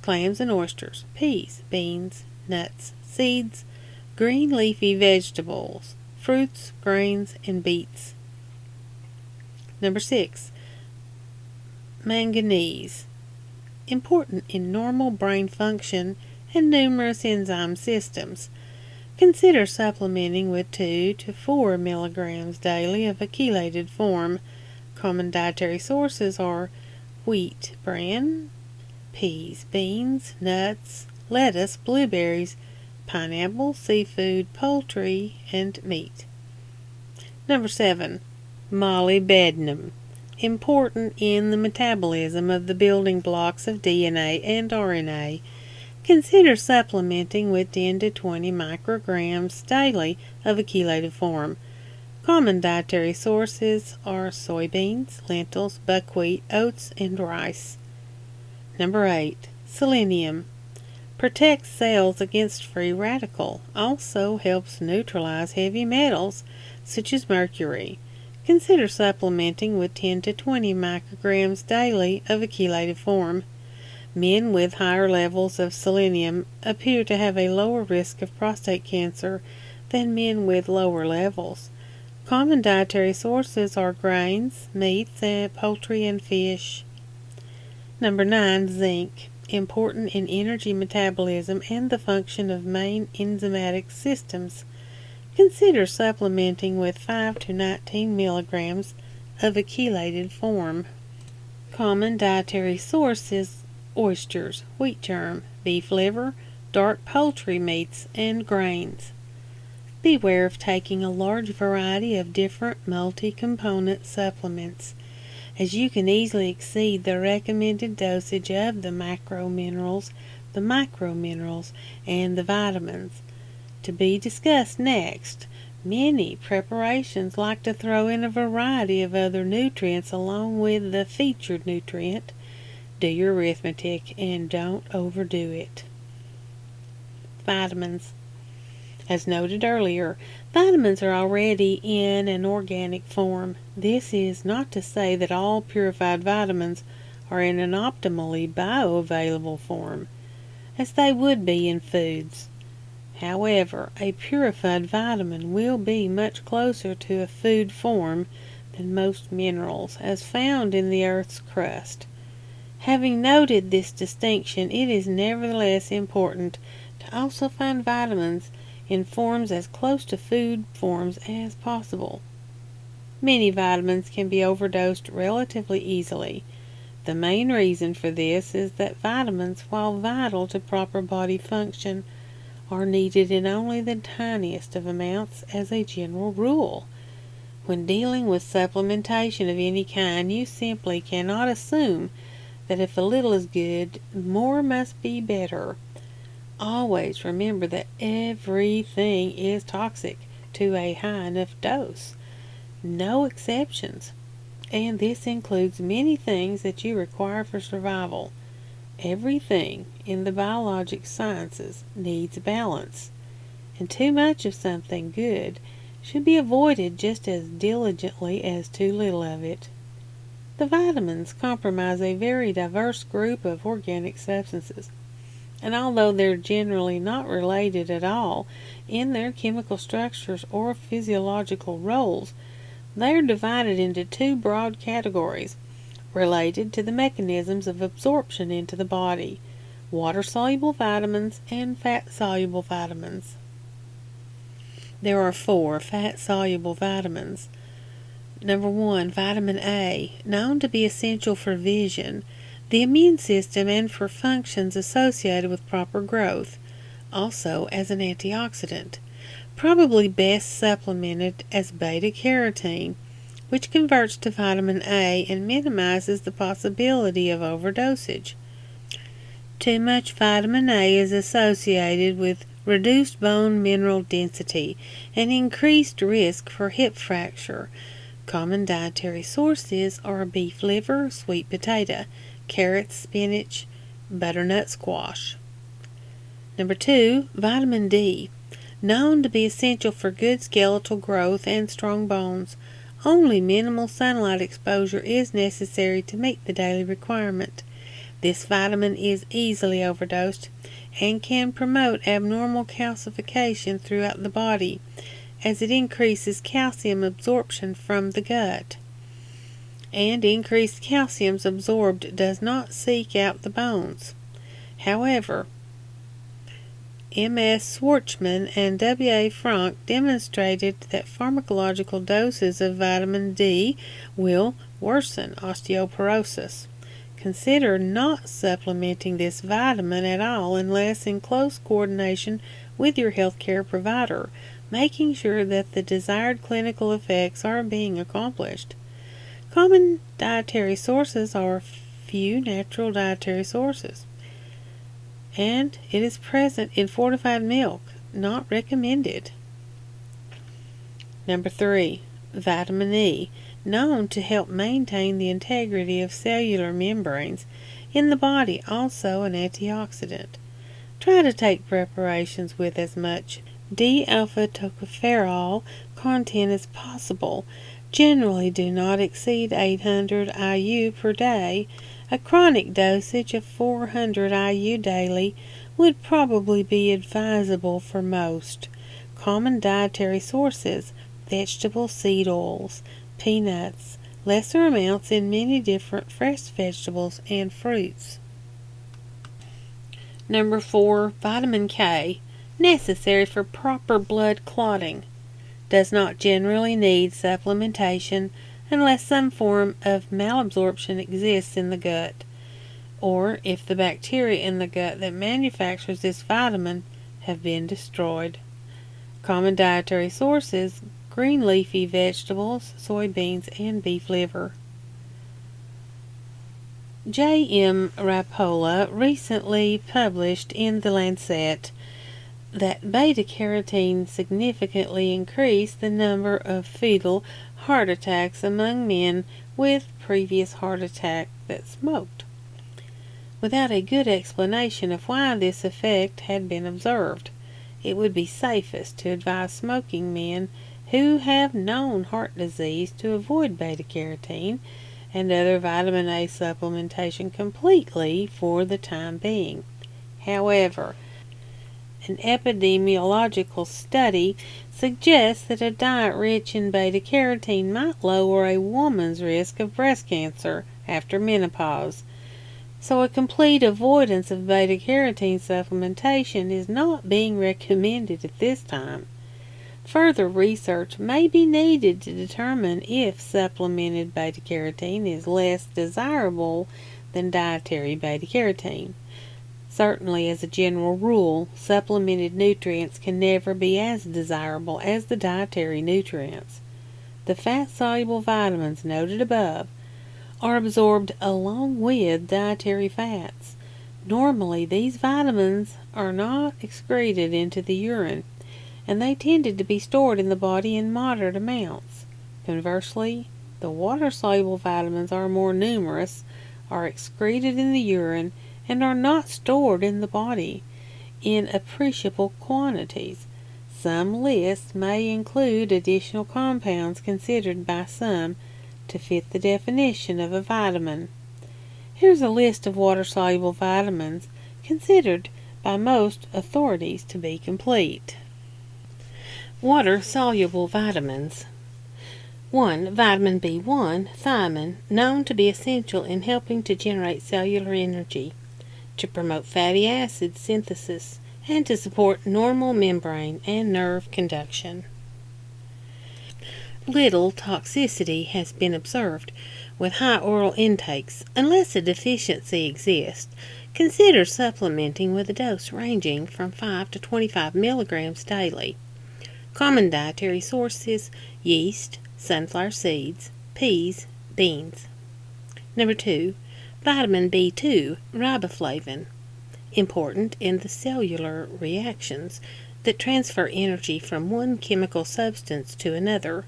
Speaker 1: clams and oysters, peas, beans, nuts, seeds, green leafy vegetables, fruits, grains, and beets. Number 6. Manganese. Important in normal brain function and numerous enzyme systems. Consider supplementing with 2 to 4 milligrams daily of a chelated form. Common dietary sources are wheat bran, peas, beans, nuts, lettuce, blueberries, pineapple, seafood, poultry, and meat. Number 7. Molybdenum. Important in the metabolism of the building blocks of DNA and RNA. Consider supplementing with 10 to 20 micrograms daily of a chelated form. Common dietary sources are soybeans, lentils, buckwheat, oats, and rice. Number 8. Selenium. Protects cells against free radical. Also helps neutralize heavy metals such as mercury. Consider supplementing with 10 to 20 micrograms daily of a chelated form. Men with higher levels of selenium appear to have a lower risk of prostate cancer than men with lower levels. Common dietary sources are grains, meats, poultry, and fish. Number 9. Zinc. Important in energy metabolism and the function of main enzymatic systems. Consider supplementing with 5 to 19 milligrams of a chelated form. Common dietary sources: oysters, wheat germ, beef liver, dark poultry meats, and grains. Beware of taking a large variety of different multi-component supplements, as you can easily exceed the recommended dosage of the macrominerals, the microminerals, and the vitamins. To be discussed next. Many preparations like to throw in a variety of other nutrients along with the featured nutrient. Do your arithmetic and don't overdo it. Vitamins. As noted earlier, vitamins are already in an organic form. This is not to say that all purified vitamins are in an optimally bioavailable form, as they would be in foods. However, a purified vitamin will be much closer to a food form than most minerals, as found in the Earth's crust. Having noted this distinction, it is nevertheless important to also find vitamins in forms as close to food forms as possible. Many vitamins can be overdosed relatively easily. The main reason for this is that vitamins, while vital to proper body function, are needed in only the tiniest of amounts as a general rule. When dealing with supplementation of any kind, you simply cannot assume that if a little is good, more must be better. Always remember that everything is toxic to a high enough dose. No exceptions. And this includes many things that you require for survival. Everything in the biologic sciences needs balance, and too much of something good should be avoided just as diligently as too little of it. The vitamins comprise a very diverse group of organic substances, and although they're generally not related at all in their chemical structures or physiological roles, they are divided into two broad categories related to the mechanisms of absorption into the body: water-soluble vitamins and fat-soluble vitamins. There are 4 fat-soluble vitamins. Number 1, vitamin A, known to be essential for vision, the immune system, and for functions associated with proper growth, also as an antioxidant. Probably best supplemented as beta-carotene, which converts to vitamin A and minimizes the possibility of overdosage. Too much vitamin A is associated with reduced bone mineral density and increased risk for hip fracture. Common dietary sources are beef liver, sweet potato, carrots, spinach, butternut squash. Number 2, vitamin D, known to be essential for good skeletal growth and strong bones. Only minimal sunlight exposure is necessary to meet the daily requirement. This vitamin is easily overdosed and can promote abnormal calcification throughout the body, as it increases calcium absorption from the gut. And increased calcium absorbed does not seek out the bones. However, M.S. Schwartzman and W.A. Frank demonstrated that pharmacological doses of vitamin D will worsen osteoporosis. Consider not supplementing this vitamin at all unless in close coordination with your healthcare provider, making sure that the desired clinical effects are being accomplished. Common dietary sources are few natural dietary sources, and it is present in fortified milk, not recommended. Number 3, vitamin E, known to help maintain the integrity of cellular membranes in the body, also an antioxidant. Try to take preparations with as much D-alpha tocopherol content as possible. Generally do not exceed 800 IU per day. A chronic dosage of 400 IU daily would probably be advisable for most. Common dietary sources: vegetable seed oils, peanuts, lesser amounts in many different fresh vegetables and fruits. Number 4. Vitamin K, necessary for proper blood clotting. Does not generally need supplementation unless some form of malabsorption exists in the gut, or if the bacteria in the gut that manufactures this vitamin have been destroyed. Common dietary sources: green leafy vegetables, soybeans, and beef liver. J.M. Rapola recently published in The Lancet that beta-carotene significantly increased the number of fatal heart attacks among men with previous heart attack that smoked, without a good explanation of why this effect had been observed. It would be safest to advise smoking men who have known heart disease to avoid beta-carotene and other vitamin A supplementation completely for the time being. However, an epidemiological study suggests that a diet rich in beta-carotene might lower a woman's risk of breast cancer after menopause, so a complete avoidance of beta-carotene supplementation is not being recommended at this time. Further research may be needed to determine if supplemented beta-carotene is less desirable than dietary beta-carotene. Certainly, as a general rule, supplemented nutrients can never be as desirable as the dietary nutrients. The fat-soluble vitamins noted above are absorbed along with dietary fats. Normally, these vitamins are not excreted into the urine, and they tended to be stored in the body in moderate amounts. Conversely, the water-soluble vitamins are more numerous, are excreted in the urine, and are not stored in the body in appreciable quantities. Some lists may include additional compounds considered by some to fit the definition of a vitamin. Here's a list of water-soluble vitamins considered by most authorities to be complete. Water-soluble vitamins. 1. Vitamin B1, thiamine, known to be essential in helping to generate cellular energy, to promote fatty acid synthesis, and to support normal membrane and nerve conduction. Little toxicity has been observed with high oral intakes. Unless a deficiency exists, consider supplementing with a dose ranging from 5 to 25 milligrams daily. Common dietary sources: yeast, sunflower seeds, peas, beans. Number 2. Vitamin B2, riboflavin, important in the cellular reactions that transfer energy from one chemical substance to another.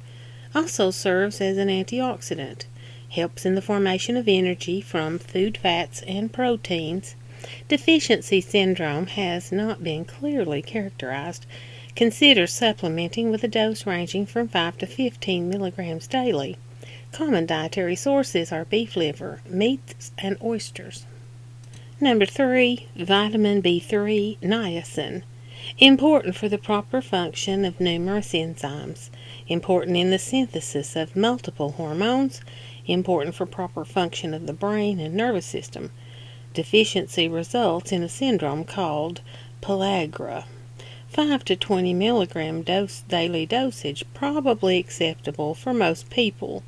Speaker 1: Also serves as an antioxidant, helps in the formation of energy from food fats and proteins. Deficiency syndrome has not been clearly characterized. Consider supplementing with a dose ranging from 5 to 15 milligrams daily. Common dietary sources are beef liver, meats, and oysters. Number 3. Vitamin B3, niacin, important for the proper function of numerous enzymes, important in the synthesis of multiple hormones, important for proper function of the brain and nervous system. Deficiency results in a syndrome called pellagra. 5 to 20 milligram daily dosage probably acceptable for most people.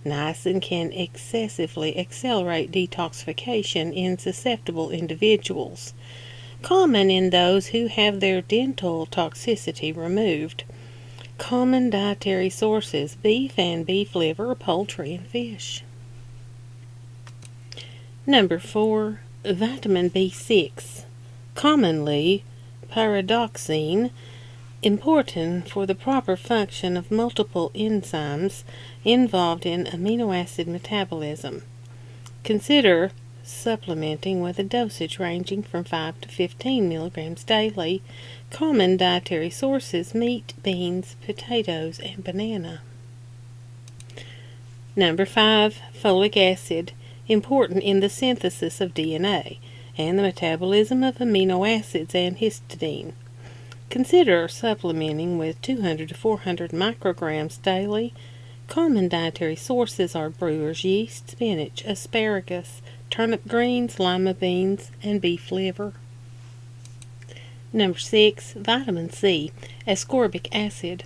Speaker 1: Niacin can excessively accelerate detoxification in susceptible individuals, common in those who have their dental toxicity removed. Common dietary sources: beef and beef liver, poultry, and fish. Number 4. Vitamin B6, commonly pyridoxine, Important for the proper function of multiple enzymes involved in amino acid metabolism. Consider supplementing with a dosage ranging from 5 to 15 milligrams daily. Common dietary sources: meat, beans, potatoes, and banana. Number 5. Folic acid. Important in the synthesis of DNA and the metabolism of amino acids and histidine. Consider supplementing with 200 to 400 micrograms daily. Common dietary sources are brewer's yeast, spinach, asparagus, turnip greens, lima beans, and beef liver. Number 6. Vitamin C, ascorbic acid.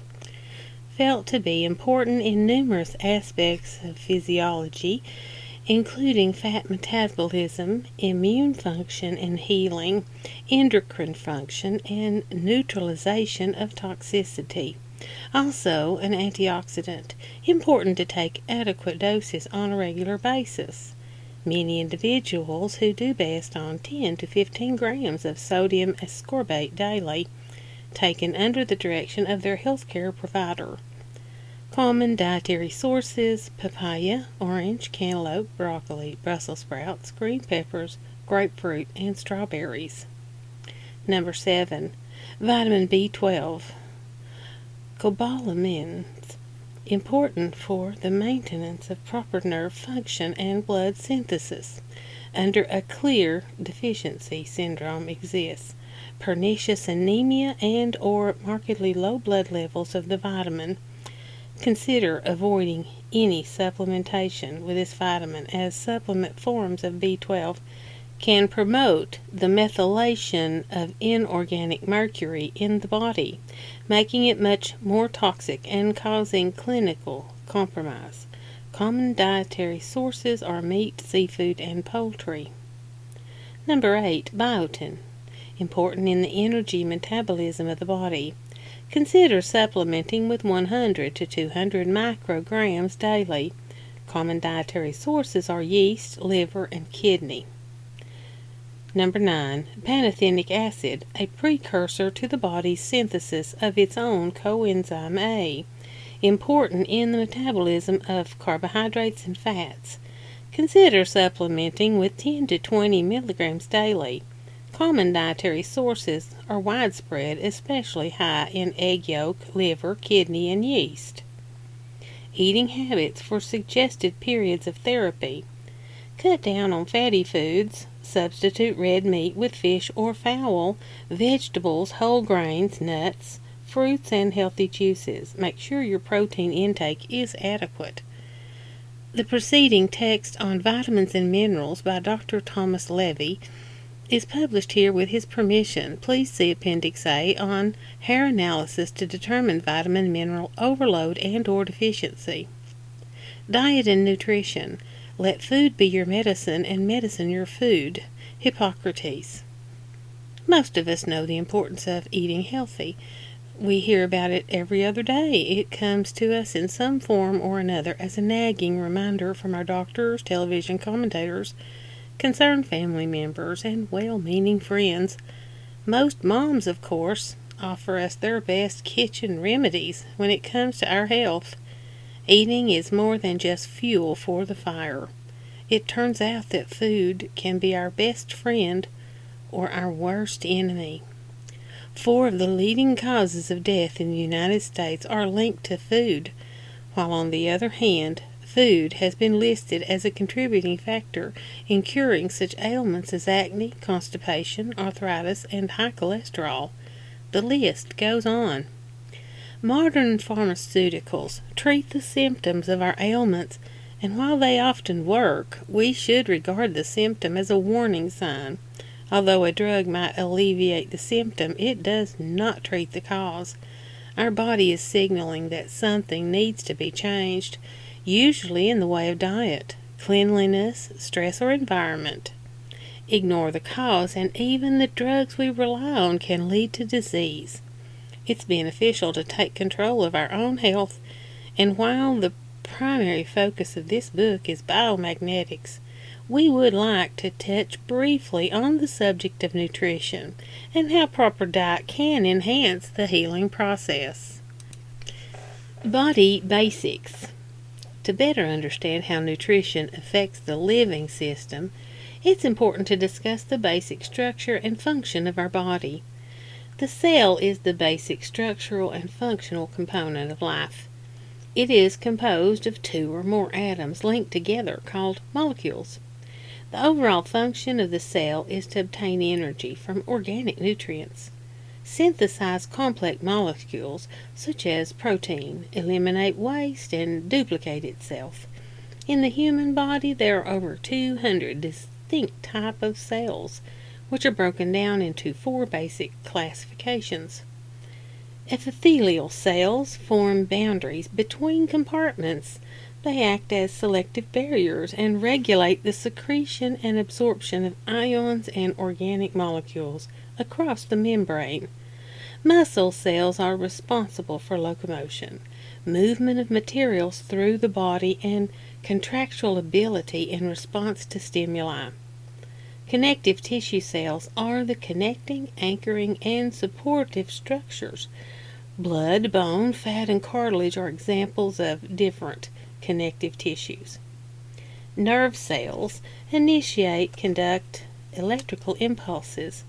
Speaker 1: Felt to be important in numerous aspects of physiology, including fat metabolism, immune function and healing, endocrine function, and neutralization of toxicity. Also an antioxidant, important to take adequate doses on a regular basis. Many individuals who do best on 10 to 15 grams of sodium ascorbate daily, taken under the direction of their healthcare provider. Common dietary sources: papaya, orange, cantaloupe, broccoli, Brussels sprouts, green peppers, grapefruit, and strawberries. Number 7. Vitamin B12. Cobalamins. Important for the maintenance of proper nerve function and blood synthesis. Under a clear deficiency syndrome exists pernicious anemia and or markedly low blood levels of the vitamin. Consider avoiding any supplementation with this vitamin, as supplement forms of B12 can promote the methylation of inorganic mercury in the body, making it much more toxic and causing clinical compromise. Common dietary sources are meat, seafood, and poultry. Number 8. Biotin. Important in the energy metabolism of the body. Consider supplementing with 100 to 200 micrograms daily. Common dietary sources are yeast, liver, and kidney. Number 9. Pantothenic acid, a precursor to the body's synthesis of its own coenzyme A. Important in the metabolism of carbohydrates and fats. Consider supplementing with 10 to 20 milligrams daily. Common dietary sources are widespread, especially high in egg yolk, liver, kidney, and yeast. Eating habits for suggested periods of therapy. Cut down on fatty foods. Substitute red meat with fish or fowl, vegetables, whole grains, nuts, fruits, and healthy juices. Make sure your protein intake is adequate. The preceding text on vitamins and minerals by Dr. Thomas Levy is published here with his permission. Please see Appendix A on hair analysis to determine vitamin and mineral overload and or deficiency. Diet and nutrition. Let food be your medicine and medicine your food. Hippocrates. Most of us know the importance of eating healthy. We hear about it every other day. It comes to us in some form or another as a nagging reminder from our doctors, television commentators, concerned family members, and well-meaning friends. Most moms, of course, offer us their best kitchen remedies when it comes to our health. Eating is more than just fuel for the fire. It turns out that food can be our best friend or our worst enemy. 4 of the leading causes of death in the United States are linked to food, while on the other hand, food has been listed as a contributing factor in curing such ailments as acne, constipation, arthritis, and high cholesterol. The list goes on. Modern pharmaceuticals treat the symptoms of our ailments, and while they often work, we should regard the symptom as a warning sign. Although a drug might alleviate the symptom, it does not treat the cause. Our body is signaling that something needs to be changed, usually in the way of diet, cleanliness, stress, or environment. Ignore the cause, and even the drugs we rely on can lead to disease. It's beneficial to take control of our own health, and while the primary focus of this book is biomagnetics, we would like to touch briefly on the subject of nutrition and how proper diet can enhance the healing process. Body basics. To better understand how nutrition affects the living system, it's important to discuss the basic structure and function of our body. The cell is the basic structural and functional component of life. It is composed of two or more atoms linked together called molecules. The overall function of the cell is to obtain energy from organic nutrients, synthesize complex molecules such as protein, eliminate waste, and duplicate itself. In the human body, there are over 200 distinct types of cells, which are broken down into 4 basic classifications. Epithelial cells form boundaries between compartments. They act as selective barriers and regulate the secretion and absorption of ions and organic molecules across the membrane. Muscle cells are responsible for locomotion, movement of materials through the body, and contractual ability in response to stimuli. Connective tissue cells are the connecting, anchoring, and supportive structures. Blood, bone, fat, and cartilage are examples of different connective tissues. Nerve cells conduct electrical impulses.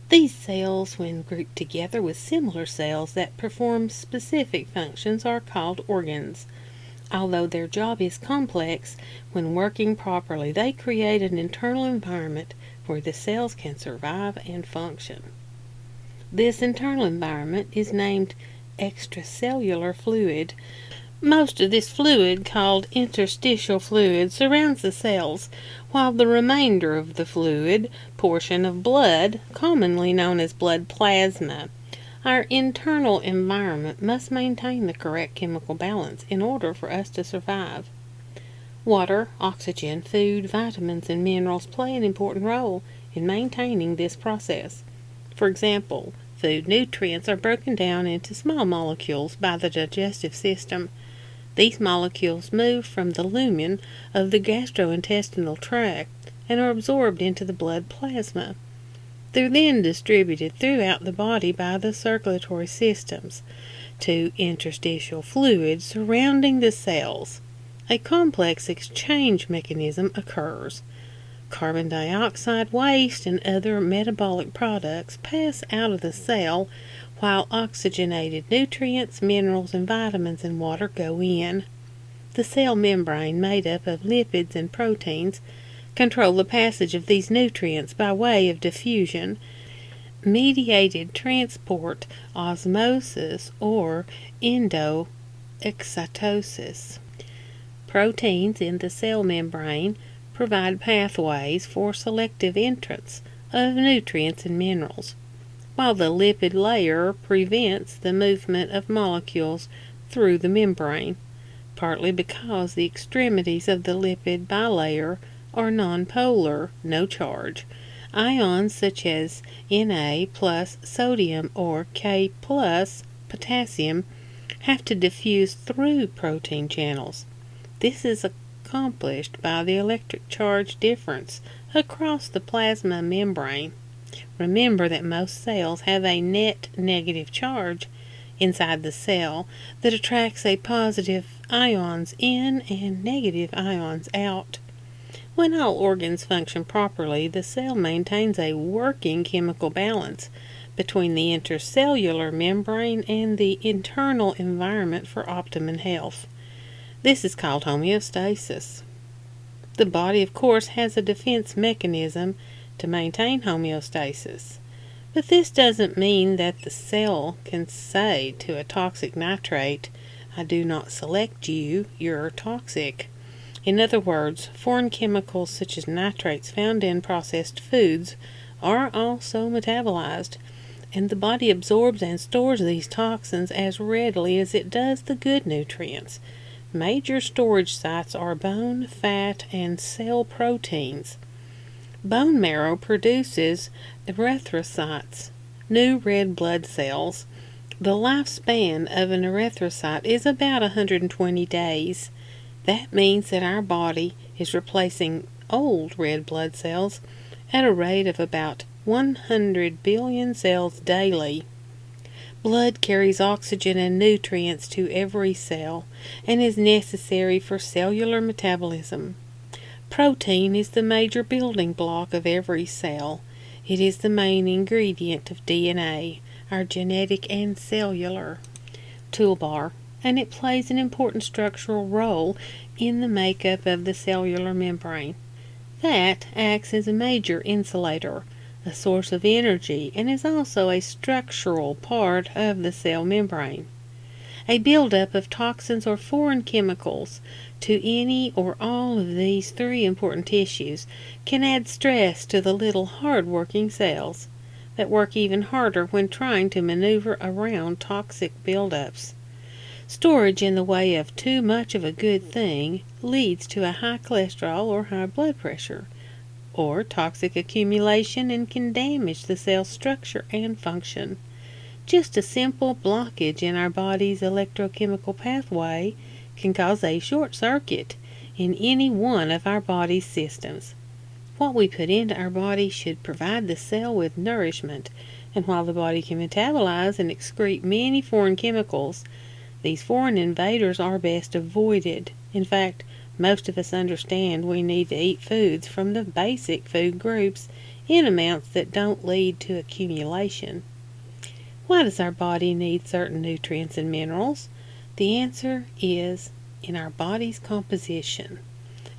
Speaker 1: These cells, when grouped together with similar cells that perform specific functions, are called organs. Although their job is complex, when working properly, they create an internal environment where the cells can survive and function. This internal environment is named extracellular fluid. Most of this fluid, called interstitial fluid, surrounds the cells, while the remainder of the fluid portion of blood, commonly known as blood plasma. Our internal environment must maintain the correct chemical balance in order for us to survive. Water, oxygen, food, vitamins, and minerals play an important role in maintaining this process. For example, food nutrients are broken down into small molecules by the digestive system. These molecules move from the lumen of the gastrointestinal tract and are absorbed into the blood plasma. They're then distributed throughout the body by the circulatory systems to interstitial fluid surrounding the cells. A complex exchange mechanism occurs. Carbon dioxide, waste, and other metabolic products pass out of the cell, while oxygenated nutrients, minerals, and vitamins and water go in. The cell membrane, made up of lipids and proteins, control the passage of these nutrients by way of diffusion, mediated transport, osmosis, or endoexcytosis. Proteins in the cell membrane provide pathways for selective entrance of nutrients and minerals, while the lipid layer prevents the movement of molecules through the membrane, partly because the extremities of the lipid bilayer are nonpolar, no charge. Ions such as Na plus sodium or K plus potassium have to diffuse through protein channels. This is accomplished by the electric charge difference across the plasma membrane. Remember that most cells have a net negative charge inside the cell that attracts a positive ions in and negative ions out. When all organs function properly, the cell maintains a working chemical balance between the intercellular membrane and the internal environment for optimum health. This is called homeostasis. The body, of course, has a defense mechanism to maintain homeostasis, but this doesn't mean that the cell can say to a toxic nitrate, "I do not select you, you're toxic." In other words, foreign chemicals such as nitrates found in processed foods are also metabolized, and the body absorbs and stores these toxins as readily as it does the good nutrients. Major storage sites are bone, fat, and cell proteins. Bone marrow produces erythrocytes, new red blood cells. The lifespan of an erythrocyte is about 120 days. That means that our body is replacing old red blood cells at a rate of about 100 billion cells daily. Blood carries oxygen and nutrients to every cell and is necessary for cellular metabolism. Protein is the major building block of every cell. It is the main ingredient of DNA, our genetic and cellular toolbar, and it plays an important structural role in the makeup of the cellular membrane. Fat acts as a major insulator, a source of energy, and is also a structural part of the cell membrane. A buildup of toxins or foreign chemicals to any or all of these three important tissues can add stress to the little hard-working cells that work even harder when trying to maneuver around toxic buildups. Storage in the way of too much of a good thing leads to a high cholesterol or high blood pressure, or toxic accumulation, and can damage the cell's structure and function. Just a simple blockage in our body's electrochemical pathway can cause a short circuit in any one of our body's systems. What we put into our body should provide the cell with nourishment, and while the body can metabolize and excrete many foreign chemicals, these foreign invaders are best avoided. In fact, most of us understand we need to eat foods from the basic food groups in amounts that don't lead to accumulation. Why does our body need certain nutrients and minerals? The answer is in our body's composition.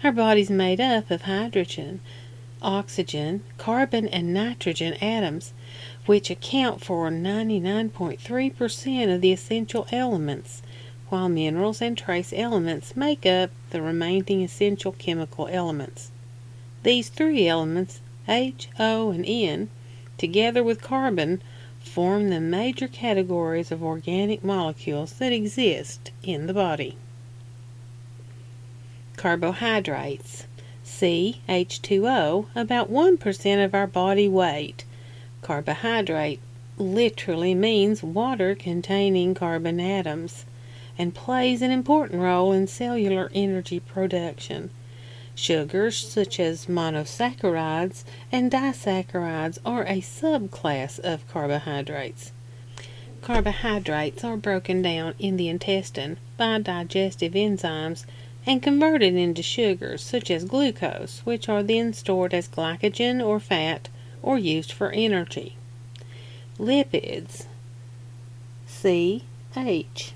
Speaker 1: Our body's made up of hydrogen, oxygen, carbon, and nitrogen atoms, which account for 99.3% of the essential elements, while minerals and trace elements make up the remaining essential chemical elements. These three elements, H, O, and N, together with carbon, form the major categories of organic molecules that exist in the body. Carbohydrates. H2O, about 1% of our body weight. Carbohydrate literally means water containing carbon atoms, and plays an important role in cellular energy production. Sugars such as monosaccharides and disaccharides are a subclass of carbohydrates. Carbohydrates are broken down in the intestine by digestive enzymes and converted into sugars such as glucose, which are then stored as glycogen or fat or used for energy. Lipids. CH.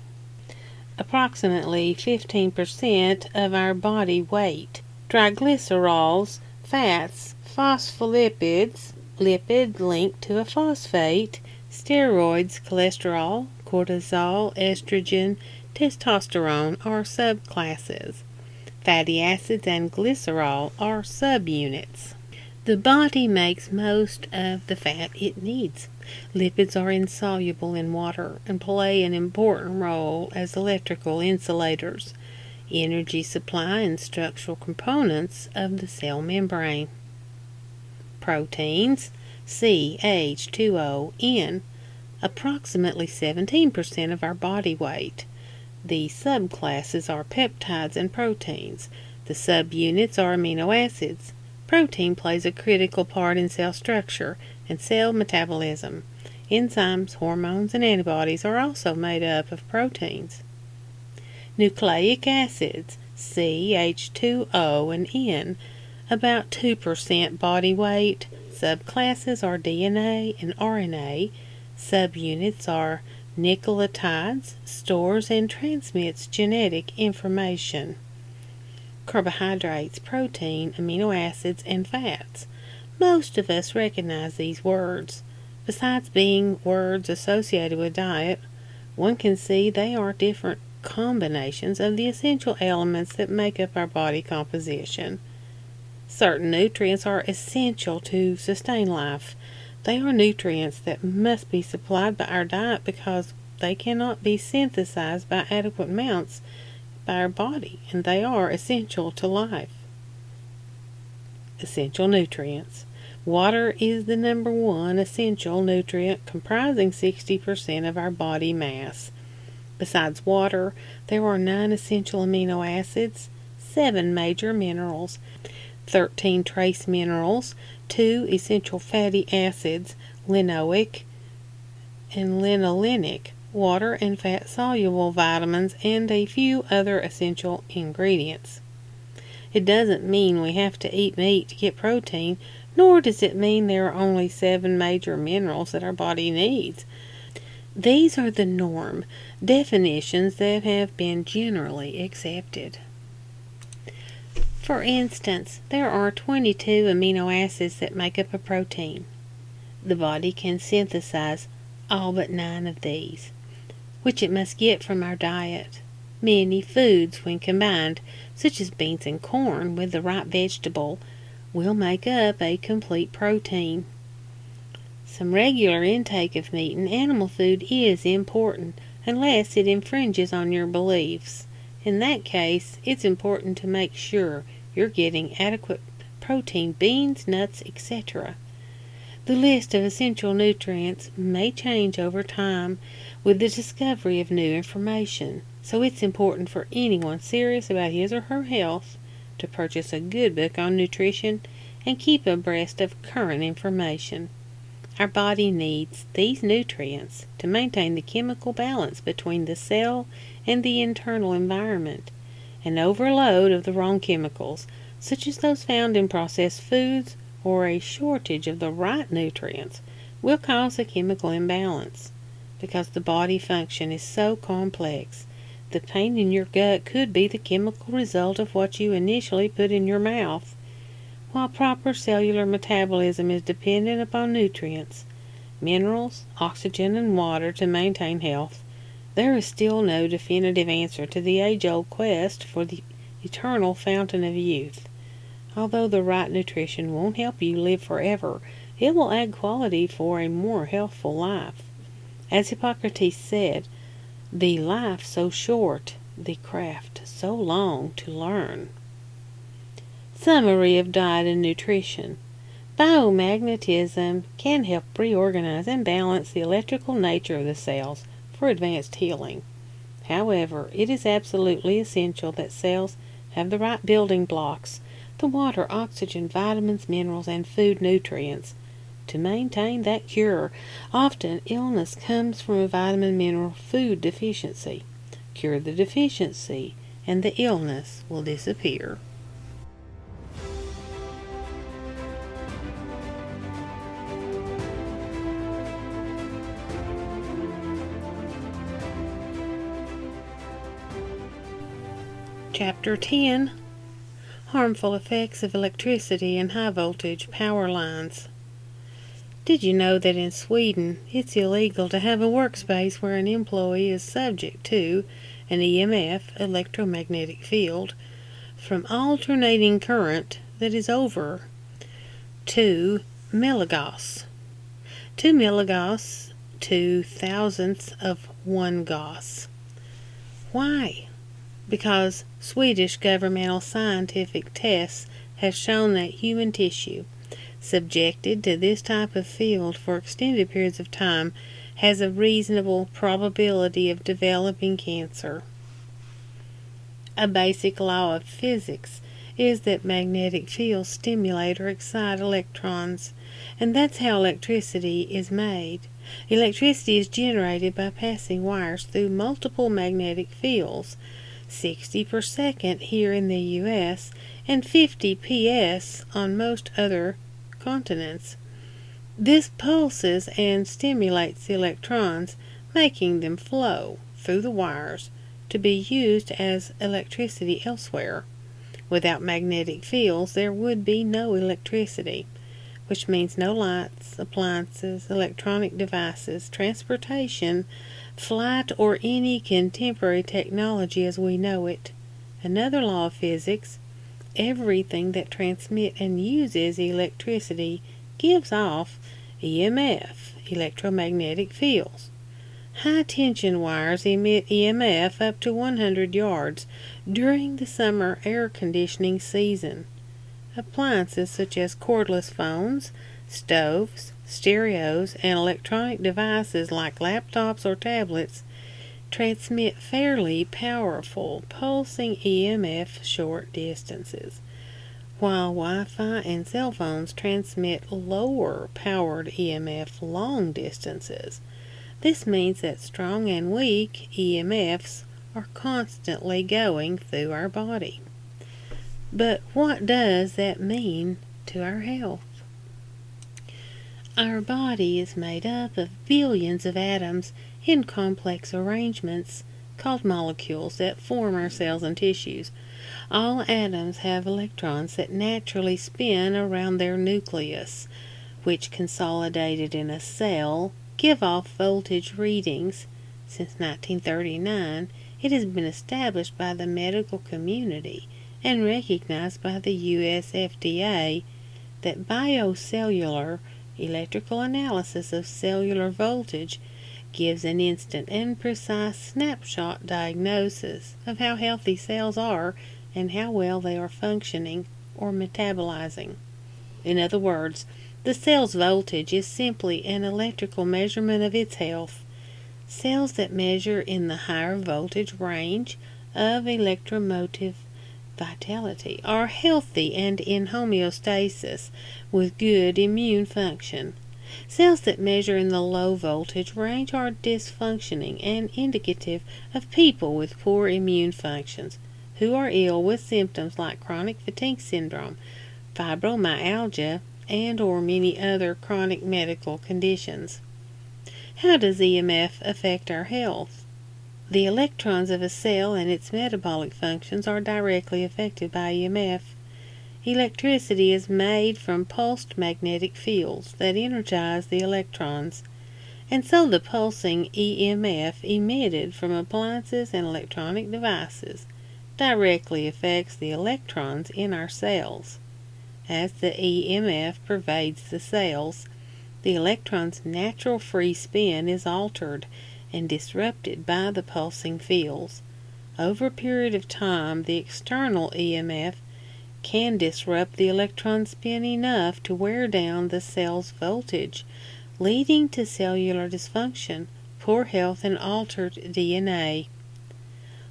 Speaker 1: Approximately 15% of our body weight. Triglycerols, fats, phospholipids, lipid linked to a phosphate, steroids, cholesterol, cortisol, estrogen, testosterone are subclasses. Fatty acids and glycerol are subunits. The body makes most of the fat it needs. Lipids are insoluble in water and play an important role as electrical insulators, energy supply, and structural components of the cell membrane. Proteins, H2ON, approximately 17% of our body weight. The subclasses are peptides and proteins. The subunits are amino acids. Protein plays a critical part in cell structure and cell metabolism. Enzymes, hormones, and antibodies are also made up of proteins. Nucleic acids, H2O and N, about 2% body weight. Subclasses are DNA and RNA. Subunits are nucleotides, stores and transmits genetic information. Carbohydrates, protein, amino acids, and fats. Most of us recognize these words. Besides being words associated with diet, one can see they are different combinations of the essential elements that make up our body composition. Certain nutrients are essential to sustain life. They are nutrients that must be supplied by our diet because they cannot be synthesized by adequate amounts by our body, and they are essential to life. Essential nutrients. Water is the number one essential nutrient, comprising 60% of our body mass. Besides water, there are 9 essential amino acids, 7 major minerals, 13 trace minerals, 2 essential fatty acids, linoleic and linolenic, water and fat-soluble vitamins, and a few other essential ingredients. It doesn't mean we have to eat meat to get protein, nor does it mean there are only 7 major minerals that our body needs. These are the norm, definitions that have been generally accepted. For instance, there are 22 amino acids that make up a protein. The body can synthesize all but 9 of these, which it must get from our diet. Many foods, when combined, such as beans and corn with the right vegetable, will make up a complete protein. Some regular intake of meat and animal food is important, unless it infringes on your beliefs. In that case, it's important to make sure you're getting adequate protein, beans, nuts, etc. The list of essential nutrients may change over time with the discovery of new information, so it's important for anyone serious about his or her health to purchase a good book on nutrition and keep abreast of current information. Our body needs these nutrients to maintain the chemical balance between the cell and the internal environment. An overload of the wrong chemicals, such as those found in processed foods, or a shortage of the right nutrients, will cause a chemical imbalance. Because the body function is so complex, the pain in your gut could be the chemical result of what you initially put in your mouth. While proper cellular metabolism is dependent upon nutrients, minerals, oxygen, and water to maintain health, there is still no definitive answer to the age-old quest for the eternal fountain of youth. Although the right nutrition won't help you live forever, it will add quality for a more healthful life. As Hippocrates said, "The life so short, the craft so long to learn." Summary of diet and nutrition. Biomagnetism can help reorganize and balance the electrical nature of the cells for advanced healing. However, it is absolutely essential that cells have the right building blocks, the water, oxygen, vitamins, minerals, and food nutrients, to maintain that cure. Often, illness comes from a vitamin-mineral food deficiency. Cure the deficiency, and the illness will disappear. Chapter 10. Harmful effects of electricity and high-voltage power lines. Did you know that in Sweden it's illegal to have a workspace where an employee is subject to an EMF, electromagnetic field, from alternating current that is over 2 milligauss? 2 milligauss to thousandths of 1 gauss. Why? Because Swedish governmental scientific tests have shown that human tissue subjected to this type of field for extended periods of time has a reasonable probability of developing cancer. A basic law of physics is that magnetic fields stimulate or excite electrons, and that's how electricity is made. Electricity is generated by passing wires through multiple magnetic fields, 60 per second here in the U.S. and 50 ps on most other continents. This pulses and stimulates the electrons, making them flow through the wires to be used as electricity elsewhere. Without magnetic fields, there would be no electricity, which means no lights, appliances, electronic devices, transportation, flight, or any contemporary technology as we know it. Another law of physics: everything that transmits and uses electricity gives off EMF, electromagnetic fields. High-tension wires emit EMF up to 100 yards during the summer air conditioning season. Appliances such as cordless phones, stoves, stereos, and electronic devices like laptops or tablets transmit fairly powerful pulsing EMF short distances. While Wi-Fi and cell phones transmit lower powered EMF long distances, this means that strong and weak EMFs are constantly going through our body. But what does that mean to our health? Our body is made up of billions of atoms in complex arrangements called molecules that form our cells and tissues. All atoms have electrons that naturally spin around their nucleus, which, consolidated in a cell, give off voltage readings. Since 1939, it has been established by the medical community and recognized by the U.S. FDA that biocellular electrical analysis of cellular voltage gives an instant and precise snapshot diagnosis of how healthy cells are and how well they are functioning or metabolizing. In other words, the cell's voltage is simply an electrical measurement of its health. Cells that measure in the higher voltage range of electromotive vitality are healthy and in homeostasis with good immune function. Cells that measure in the low voltage range are dysfunctioning and indicative of people with poor immune functions who are ill with symptoms like chronic fatigue syndrome, fibromyalgia, and or many other chronic medical conditions. How does EMF affect our health? The electrons of a cell and its metabolic functions are directly affected by EMF. Electricity is made from pulsed magnetic fields that energize the electrons, and so the pulsing EMF emitted from appliances and electronic devices directly affects the electrons in our cells. As the EMF pervades the cells, the electron's natural free spin is altered and disrupted by the pulsing fields. Over a period of time, the external EMF can disrupt the electron spin enough to wear down the cell's voltage, leading to cellular dysfunction, poor health, and altered DNA.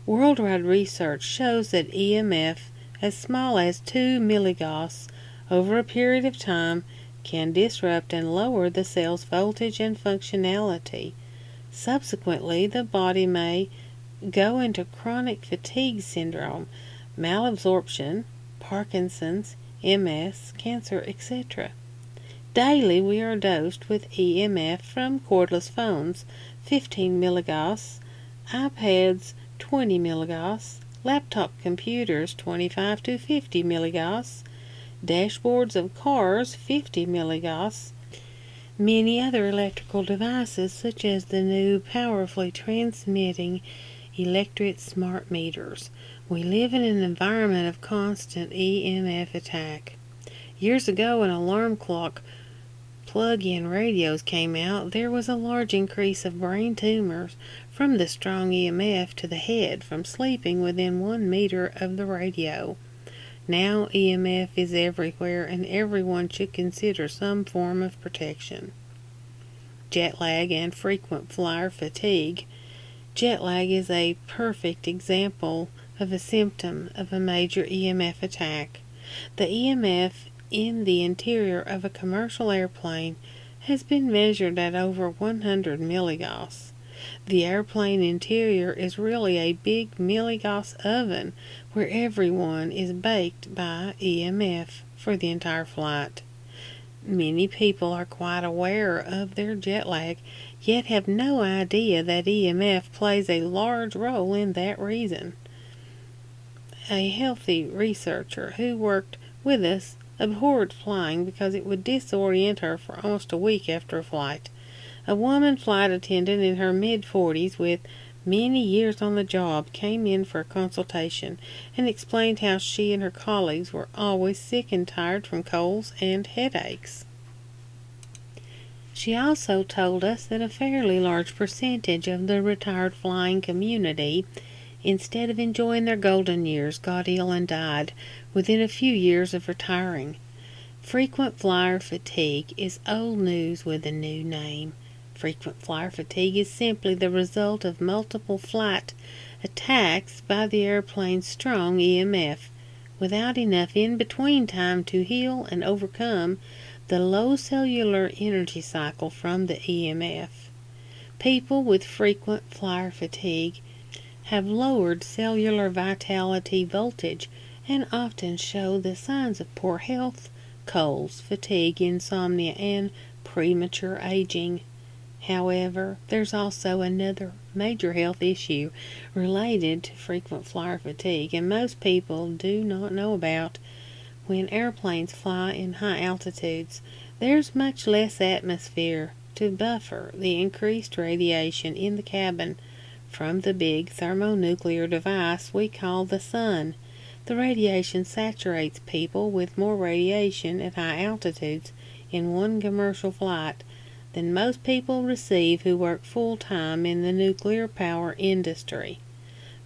Speaker 1: Worldwide research shows that EMF as small as 2 milligauss over a period of time can disrupt and lower the cell's voltage and functionality. Subsequently, the body may go into chronic fatigue syndrome, malabsorption, Parkinson's, MS, cancer, etc. Daily we are dosed with EMF from cordless phones, 15 milligauss, iPads, 20 milligauss, laptop computers, 25 to 50 milligauss, dashboards of cars, 50 milligauss, many other electrical devices such as the new powerfully transmitting electric smart meters. We live in an environment of constant EMF attack. Years ago, when alarm clock plug-in radios came out, there was a large increase of brain tumors from the strong EMF to the head from sleeping within 1 meter of the radio. Now EMF is everywhere, and everyone should consider some form of protection. Jet lag and frequent flyer fatigue. Jet lag is a perfect example of a symptom of a major EMF attack. The EMF in the interior of a commercial airplane has been measured at over 100 milligauss. The airplane interior is really a big milligauss oven where everyone is baked by EMF for the entire flight. Many people are quite aware of their jet lag, yet have no idea that EMF plays a large role in that reason. A healthy researcher who worked with us abhorred flying because it would disorient her for almost a week after a flight. A woman flight attendant in her mid-40s with many years on the job came in for a consultation and explained how she and her colleagues were always sick and tired from colds and headaches. She also told us that a fairly large percentage of the retired flying community, instead of enjoying their golden years, got ill and died within a few years of retiring. Frequent flyer fatigue is old news with a new name. Frequent flyer fatigue is simply the result of multiple flight attacks by the airplane's strong EMF, without enough in-between time to heal and overcome the low cellular energy cycle from the EMF. People with frequent flyer fatigue have lowered cellular vitality voltage and often show the signs of poor health, colds, fatigue, insomnia, and premature aging. However, there's also another major health issue related to frequent flyer fatigue, and most people do not know about. When airplanes fly in high altitudes, there's much less atmosphere to buffer the increased radiation in the cabin from the big thermonuclear device we call the sun. The radiation saturates people with more radiation at high altitudes in one commercial flight than most people receive who work full-time in the nuclear power industry.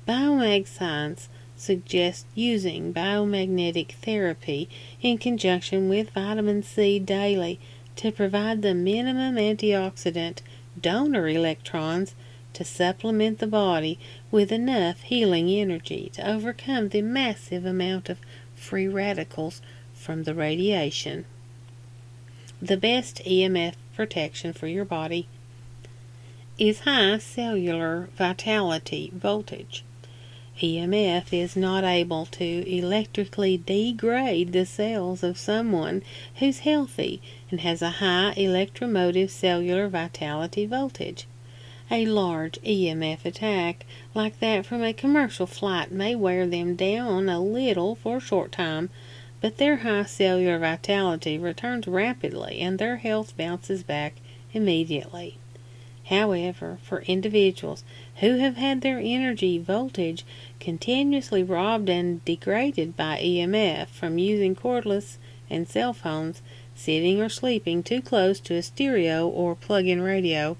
Speaker 1: Biomag science suggests using biomagnetic therapy in conjunction with vitamin C daily to provide the minimum antioxidant donor electrons to supplement the body with enough healing energy to overcome the massive amount of free radicals from the radiation. The best EMF protection for your body is high cellular vitality voltage. EMF is not able to electrically degrade the cells of someone who's healthy and has a high electromotive cellular vitality voltage. A large EMF attack like that from a commercial flight may wear them down a little for a short time, but their high cellular vitality returns rapidly and their health bounces back immediately. However, for individuals who have had their energy voltage continuously robbed and degraded by EMF from using cordless and cell phones, sitting or sleeping too close to a stereo or plug-in radio,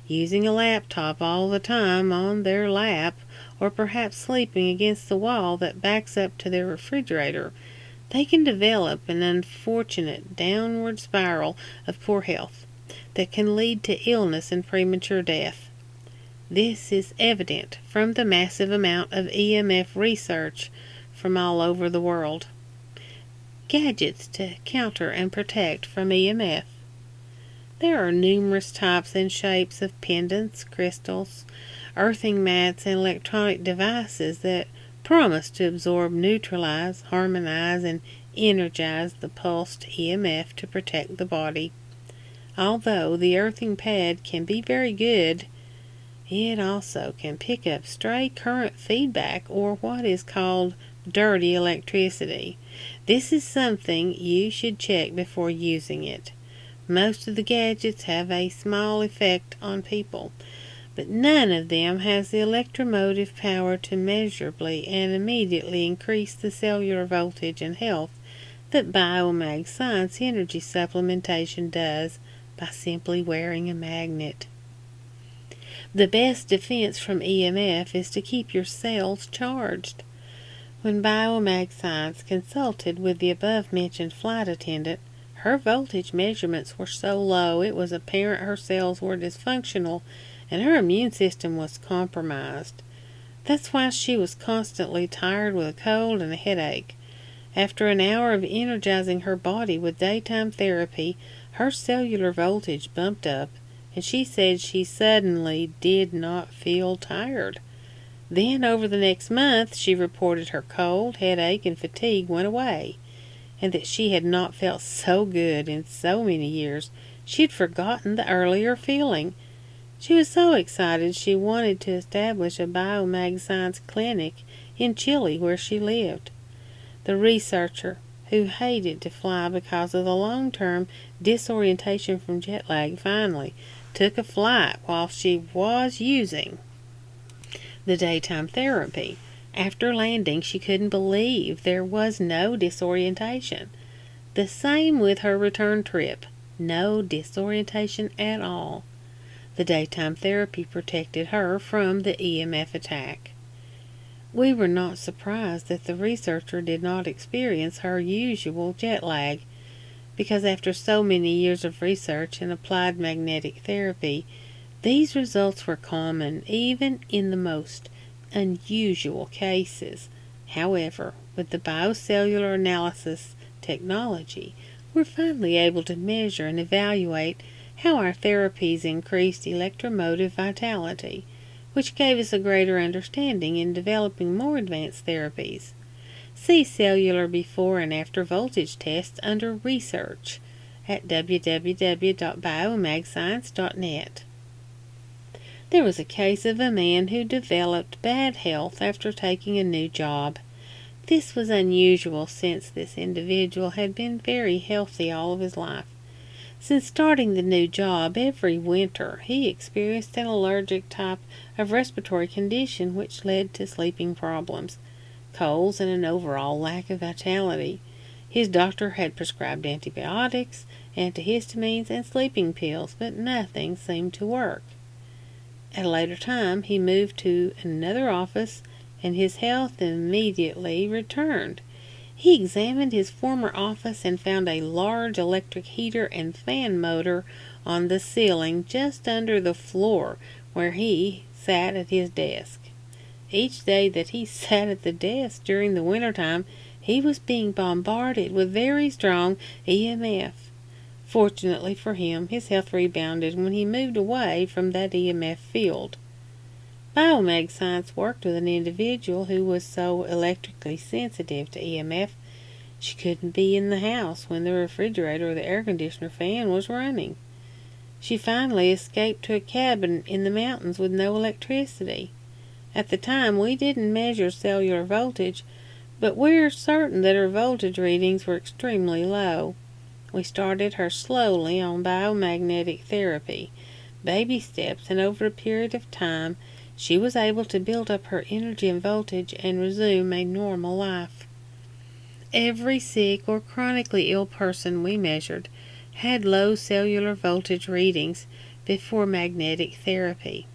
Speaker 1: using a laptop all the time on their lap, or perhaps sleeping against the wall that backs up to their refrigerator, they can develop an unfortunate downward spiral of poor health that can lead to illness and premature death. This is evident from the massive amount of EMF research from all over the world. Gadgets to counter and protect from EMF. There are numerous types and shapes of pendants, crystals, earthing mats, and electronic devices that promise to absorb, neutralize, harmonize, and energize the pulsed EMF to protect the body. Although the earthing pad can be very good, it also can pick up stray current feedback or what is called dirty electricity. This is something you should check before using it. Most of the gadgets have a small effect on people, but none of them has the electromotive power to measurably and immediately increase the cellular voltage and health that Biomag Science energy supplementation does by simply wearing a magnet. The best defense from EMF is to keep your cells charged. When Biomag Science consulted with the above-mentioned flight attendant, her voltage measurements were so low it was apparent her cells were dysfunctional and her immune system was compromised. That's why she was constantly tired with a cold and a headache. After an hour of energizing her body with daytime therapy, her cellular voltage bumped up, and she said she suddenly did not feel tired. Then, over the next month, she reported her cold, headache, and fatigue went away, and that she had not felt so good in so many years. She had forgotten the earlier feeling. She was so excited she wanted to establish a Biomag Science clinic in Chile where she lived. The researcher, who hated to fly because of the long-term disorientation from jet lag, finally took a flight while she was using the daytime therapy. After landing, she couldn't believe there was no disorientation. The same with her return trip. No disorientation at all. The daytime therapy protected her from the EMF attack. We were not surprised that the researcher did not experience her usual jet lag, because after so many years of research in applied magnetic therapy, these results were common even in the most unusual cases. However, with the biocellular analysis technology, we're finally able to measure and evaluate how our therapies increased electromotive vitality, which gave us a greater understanding in developing more advanced therapies. See cellular before and after voltage tests under Research at www.biomagscience.net. There was a case of a man who developed bad health after taking a new job. This was unusual since this individual had been very healthy all of his life. Since starting the new job every winter, he experienced an allergic type of respiratory condition which led to sleeping problems, colds, and an overall lack of vitality. His doctor had prescribed antibiotics, antihistamines, and sleeping pills, but nothing seemed to work. At a later time, he moved to another office, and his health immediately returned. He examined his former office and found a large electric heater and fan motor on the ceiling just under the floor where he sat at his desk. Each day that he sat at the desk during the wintertime, he was being bombarded with very strong EMF. Fortunately for him, his health rebounded when he moved away from that EMF field. Biomag Science worked with an individual who was so electrically sensitive to EMF, she couldn't be in the house when the refrigerator or the air conditioner fan was running. She finally escaped to a cabin in the mountains with no electricity. At the time, we didn't measure cellular voltage, but we're certain that her voltage readings were extremely low. We started her slowly on biomagnetic therapy, baby steps, and over a period of time, she was able to build up her energy and voltage and resume a normal life. Every sick or chronically ill person we measured had low cellular voltage readings before magnetic therapy,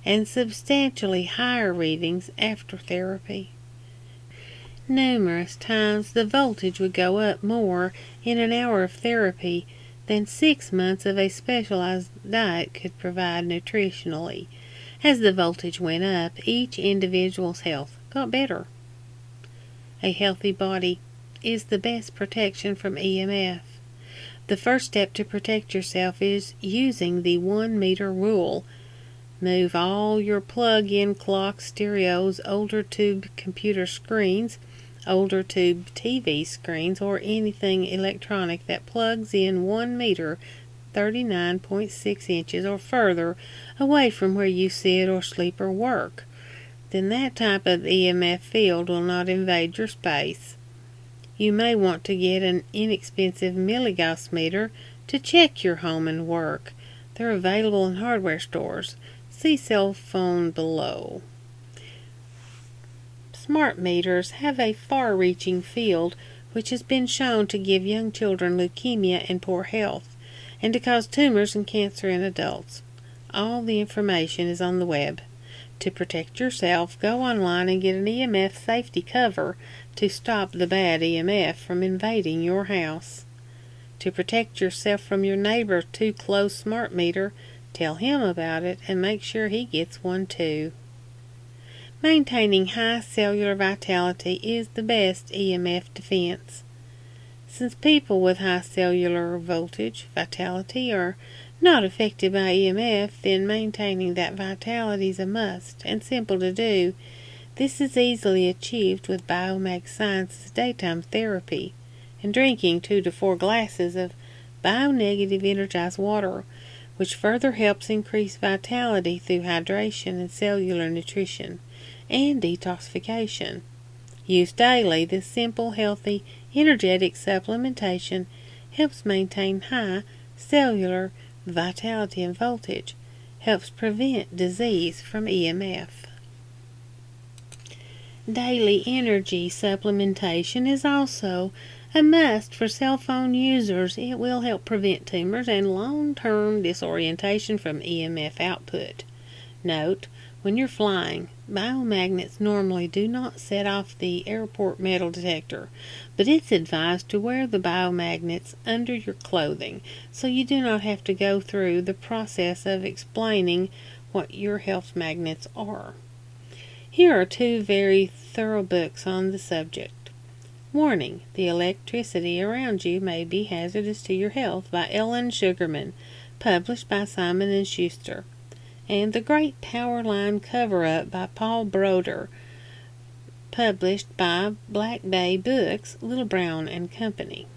Speaker 1: and substantially higher readings after therapy. Numerous times the voltage would go up more in an hour of therapy than 6 months of a specialized diet could provide nutritionally. As the voltage went up, each individual's health got better. A healthy body is the best protection from EMF. The first step to protect yourself is using the 1 meter rule. Move all your plug-in clocks, stereos, older tube computer screens, older tube TV screens, or anything electronic that plugs in 1 meter 39.6 inches or further away from where you sit or sleep or work. Then that type of EMF field will not invade your space. You may want to get an inexpensive milligauss meter to check your home and work. They're available in hardware stores. See cell phone below. Smart meters have a far-reaching field which has been shown to give young children leukemia and poor health, and to cause tumors and cancer in adults. All the information is on the web. To protect yourself, go online and get an EMF safety cover to stop the bad EMF from invading your house. To protect yourself from your neighbor's too close smart meter, tell him about it and make sure he gets one too. Maintaining high cellular vitality is the best EMF defense. Since people with high cellular voltage vitality are not affected by EMF, then maintaining that vitality is a must and simple to do. This is easily achieved with Biomag Science's daytime therapy and drinking 2 to 4 glasses of bionegative energized water, which further helps increase vitality through hydration and cellular nutrition and detoxification. Used daily, this simple, healthy, energetic supplementation helps maintain high cellular vitality and voltage, helps prevent disease from EMF. Daily energy supplementation is also a must for cell phone users. It will help prevent tumors and long-term disorientation from EMF output. Note, when you're flying, biomagnets normally do not set off the airport metal detector, but it's advised to wear the biomagnets under your clothing so you do not have to go through the process of explaining what your health magnets are. Here are two very thorough books on the subject. Warning: the electricity around you may be hazardous to your health by Ellen Sugarman, published by Simon & Schuster, and The Great Power Line Cover-Up by Paul Broder, published by Black Day Books, Little Brown and Company.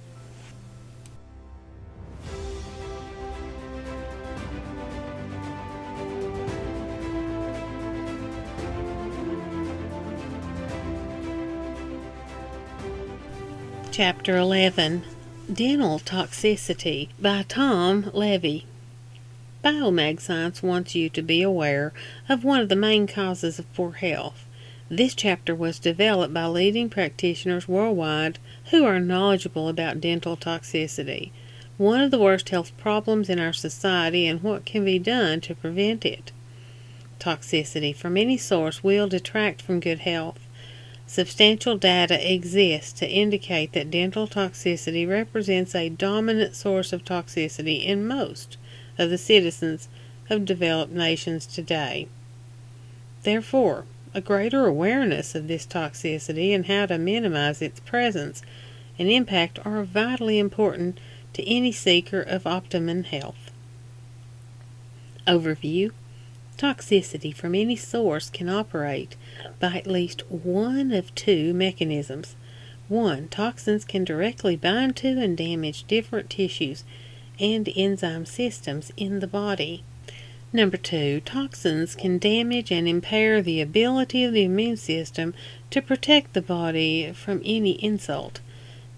Speaker 1: Chapter 11, Dental Toxicity by Tom Levy. Biomag science wants you to be aware of one of the main causes of poor health. This chapter was developed by leading practitioners worldwide who are knowledgeable about dental toxicity, one of the worst health problems in our society, and what can be done to prevent it. Toxicity from any source will detract from good health. Substantial data exists to indicate that dental toxicity represents a dominant source of toxicity in most of the citizens of developed nations today. Therefore, a greater awareness of this toxicity and how to minimize its presence and impact are vitally important to any seeker of optimum health. Overview: toxicity from any source can operate by at least one of two mechanisms. 1. Toxins can directly bind to and damage different tissues and enzyme systems in the body. 2. Toxins can damage and impair the ability of the immune system to protect the body from any insult.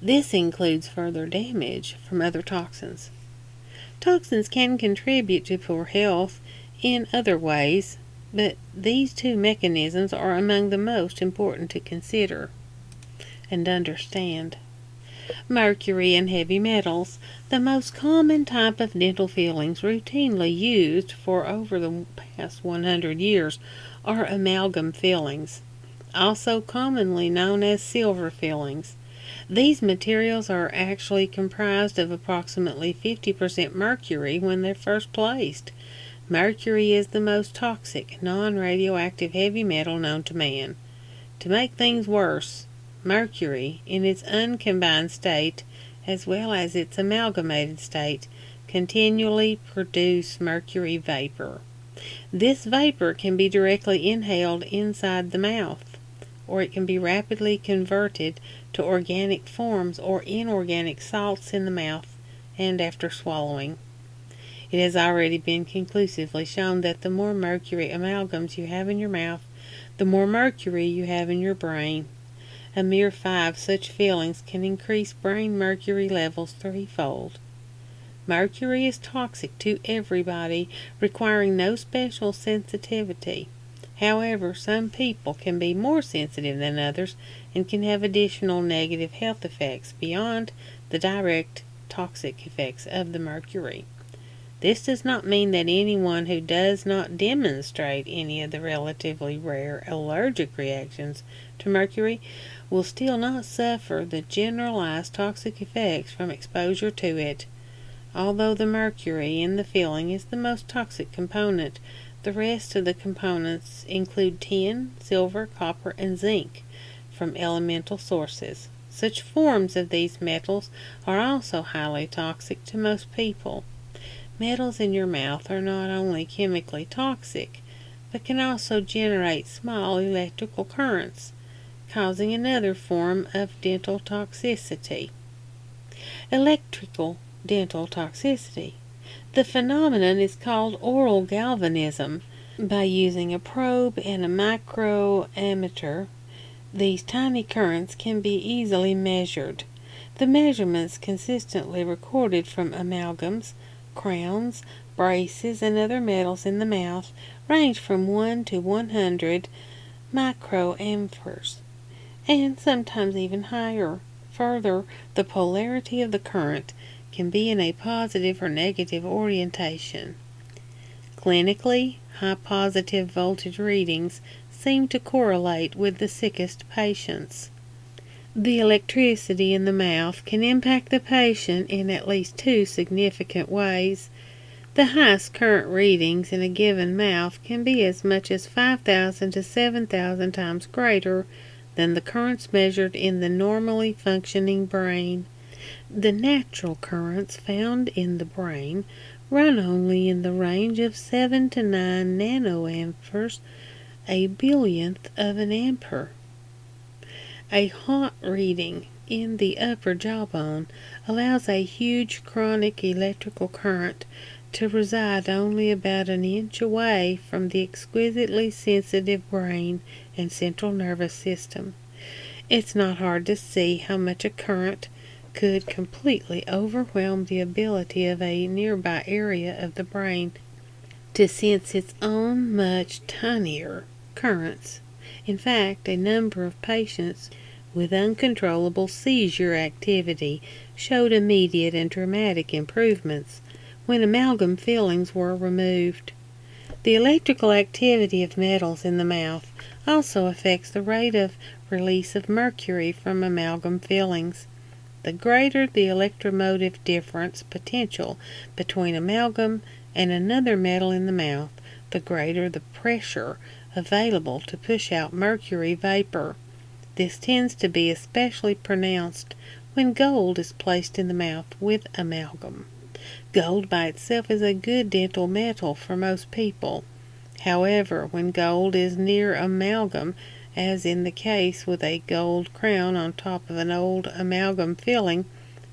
Speaker 1: This includes further damage from other toxins. Toxins can contribute to poor health in other ways, but these two mechanisms are among the most important to consider and understand. Mercury and heavy metals, the most common type of dental fillings routinely used for over the past 100 years, are amalgam fillings, also commonly known as silver fillings. These materials are actually comprised of approximately 50% mercury when they're first placed. Mercury is the most toxic, non-radioactive heavy metal known to man. To make things worse, mercury, in its uncombined state, as well as its amalgamated state, continually produce mercury vapor. This vapor can be directly inhaled inside the mouth, or it can be rapidly converted to organic forms or inorganic salts in the mouth and after swallowing. It has already been conclusively shown that the more mercury amalgams you have in your mouth, the more mercury you have in your brain. A mere 5 such fillings can increase brain mercury levels 3-fold. Mercury is toxic to everybody, requiring no special sensitivity. However, some people can be more sensitive than others and can have additional negative health effects beyond the direct toxic effects of the mercury. This does not mean that anyone who does not demonstrate any of the relatively rare allergic reactions to mercury will still not suffer the generalized toxic effects from exposure to it. Although the mercury in the filling is the most toxic component, the rest of the components include tin, silver, copper, and zinc from elemental sources. Such forms of these metals are also highly toxic to most people. Metals in your mouth are not only chemically toxic, but can also generate small electrical currents, causing another form of dental toxicity. Electrical dental toxicity. The phenomenon is called oral galvanism. By using a probe and a microammeter, these tiny currents can be easily measured. The measurements consistently recorded from amalgams, crowns, braces, and other metals in the mouth range from 1 to 100 microamperes, and sometimes even higher. Further, the polarity of the current can be in a positive or negative orientation. Clinically, high positive voltage readings seem to correlate with the sickest patients. The electricity in the mouth can impact the patient in at least 2 significant ways. The highest current readings in a given mouth can be as much as 5,000 to 7,000 times greater than the currents measured in the normally functioning brain. The natural currents found in the brain run only in the range of 7 to 9 nanoamperes, a billionth of an ampere. A hot reading in the upper jawbone allows a huge chronic electrical current to reside only about an inch away from the exquisitely sensitive brain and central nervous system. It's not hard to see how much a current could completely overwhelm the ability of a nearby area of the brain to sense its own much tinier currents. In fact, a number of patients with uncontrollable seizure activity showed immediate and dramatic improvements when amalgam fillings were removed. The electrical activity of metals in the mouth also affects the rate of release of mercury from amalgam fillings. The greater the electromotive difference potential between amalgam and another metal in the mouth, the greater the pressure available to push out mercury vapor. This tends to be especially pronounced when gold is placed in the mouth with amalgam. Gold by itself is a good dental metal for most people. However, when gold is near amalgam, as in the case with a gold crown on top of an old amalgam filling,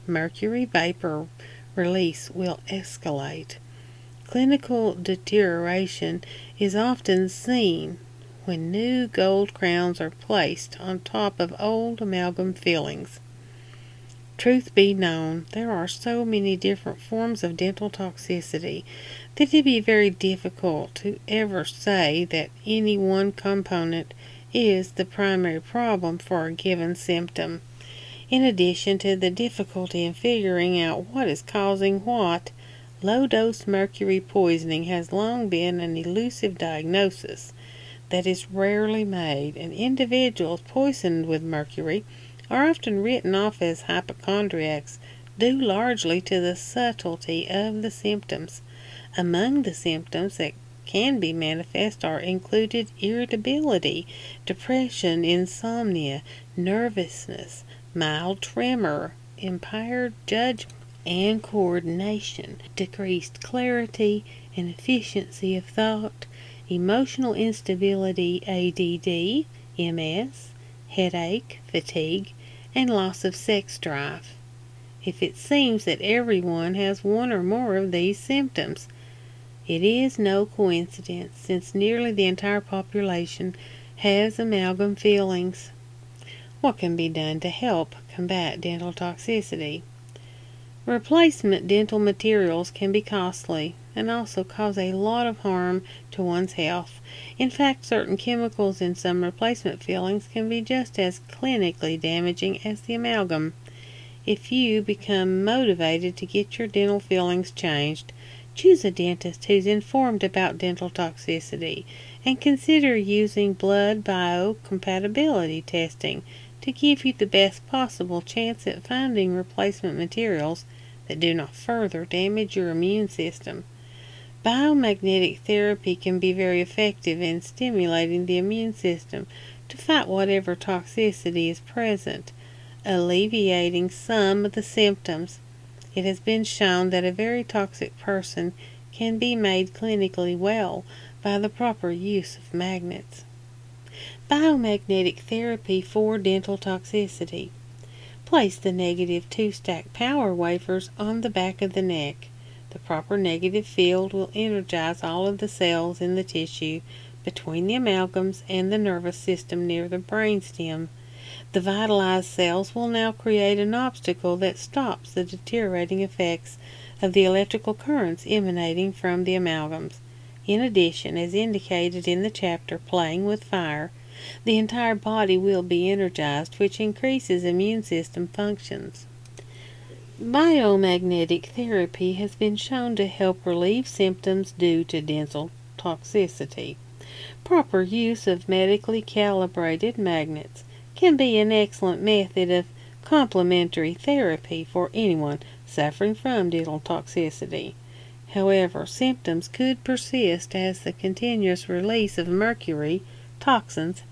Speaker 1: mercury vapor release will escalate. Clinical deterioration is often seen when new gold crowns are placed on top of old amalgam fillings. Truth be known, there are so many different forms of dental toxicity that it'd be very difficult to ever say that any one component is the primary problem for a given symptom. In addition to the difficulty in figuring out what is causing what, low-dose mercury poisoning has long been an elusive diagnosis that is rarely made, and individuals poisoned with mercury are often written off as hypochondriacs, due largely to the subtlety of the symptoms. Among the symptoms that can be manifest are included irritability, depression, insomnia, nervousness, mild tremor, impaired judgment and coordination, decreased clarity and efficiency of thought, emotional instability, ADD, MS, headache, fatigue, and loss of sex drive. If it seems that everyone has one or more of these symptoms, it is no coincidence, since nearly the entire population has amalgam fillings. What can be done to help combat dental toxicity? Replacement dental materials can be costly and also cause a lot of harm to one's health. In fact, certain chemicals in some replacement fillings can be just as clinically damaging as the amalgam. If you become motivated to get your dental fillings changed, choose a dentist who's informed about dental toxicity and consider using blood biocompatibility testing to give you the best possible chance at finding replacement materials that do not further damage your immune system. Biomagnetic therapy can be very effective in stimulating the immune system to fight whatever toxicity is present, alleviating some of the symptoms. It has been shown that a very toxic person can be made clinically well by the proper use of magnets. Biomagnetic therapy for dental toxicity. Place the negative 2-stack power wafers on the back of the neck. The proper negative field will energize all of the cells in the tissue between the amalgams and the nervous system near the brainstem. The vitalized cells will now create an obstacle that stops the deteriorating effects of the electrical currents emanating from the amalgams. In addition, as indicated in the chapter Playing with Fire, the entire body will be energized, which increases immune system functions. Biomagnetic therapy has been shown to help relieve symptoms due to dental toxicity. Proper use of medically calibrated magnets can be an excellent method of complementary therapy for anyone suffering from dental toxicity. However, symptoms could persist as the continuous release of mercury, toxins,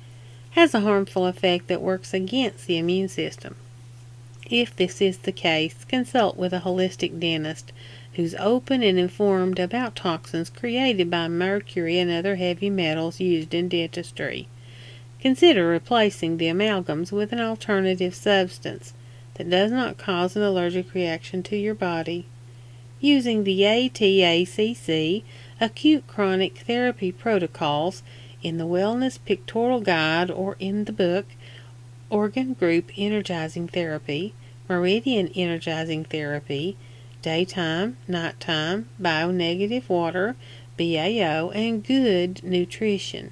Speaker 1: has a harmful effect that works against the immune system. If this is the case, consult with a holistic dentist who's open and informed about toxins created by mercury and other heavy metals used in dentistry. Consider replacing the amalgams with an alternative substance that does not cause an allergic reaction to your body. Using the ATACC Acute Chronic Therapy Protocols in the Wellness Pictorial Guide or in the book Organ Group Energizing Therapy, Meridian Energizing Therapy, Daytime, Nighttime, Bionegative Water, BAO, and Good Nutrition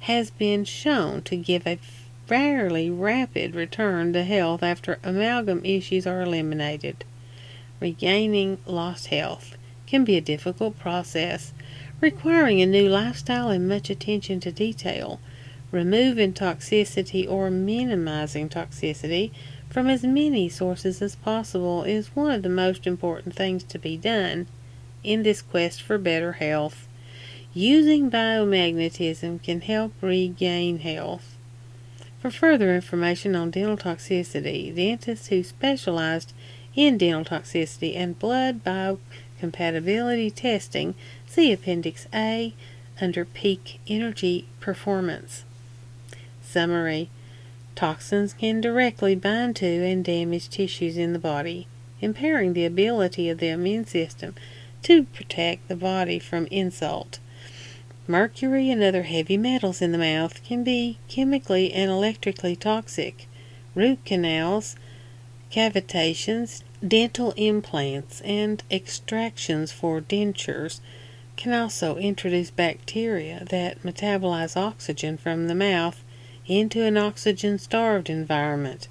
Speaker 1: has been shown to give a fairly rapid return to health after amalgam issues are eliminated. Regaining lost health can be a difficult process, requiring a new lifestyle and much attention to detail. Removing toxicity or minimizing toxicity from as many sources as possible is one of the most important things to be done in this quest for better health. Using biomagnetism can help regain health. For further information on dental toxicity, dentists who specialized in dental toxicity and blood biocompatibility testing, see Appendix A under Peak Energy Performance. Summary: toxins can directly bind to and damage tissues in the body, impairing the ability of the immune system to protect the body from insult. Mercury and other heavy metals in the mouth can be chemically and electrically toxic. Root canals, cavitations, dental implants, and extractions for dentures can also introduce bacteria that metabolize oxygen from the mouth into an oxygen-starved environment.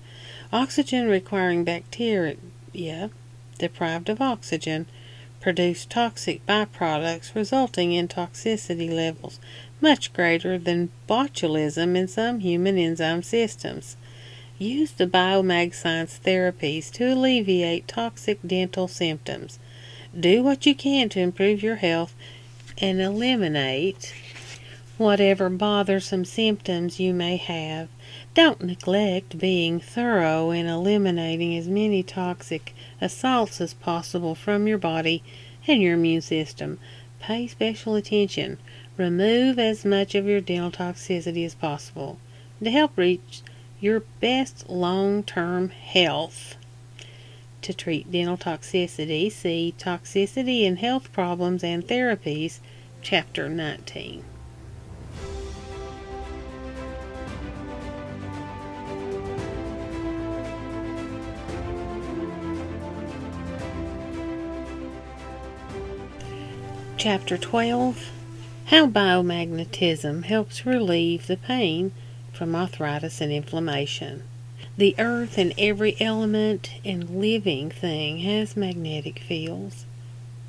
Speaker 1: Oxygen-requiring bacteria, deprived of oxygen, produce toxic byproducts resulting in toxicity levels much greater than botulism in some human enzyme systems. Use the Biomag science therapies to alleviate toxic dental symptoms. Do what you can to improve your health and eliminate whatever bothersome symptoms you may have. Don't neglect being thorough in eliminating as many toxic assaults as possible from your body and your immune system. Pay special attention. Remove as much of your dental toxicity as possible to help reach your best long-term health. To treat dental toxicity, see Toxicity and Health Problems and Therapies, Chapter 19. Chapter 12. How Biomagnetism Helps Relieve the Pain from Arthritis and Inflammation. The earth and every element and living thing has magnetic fields.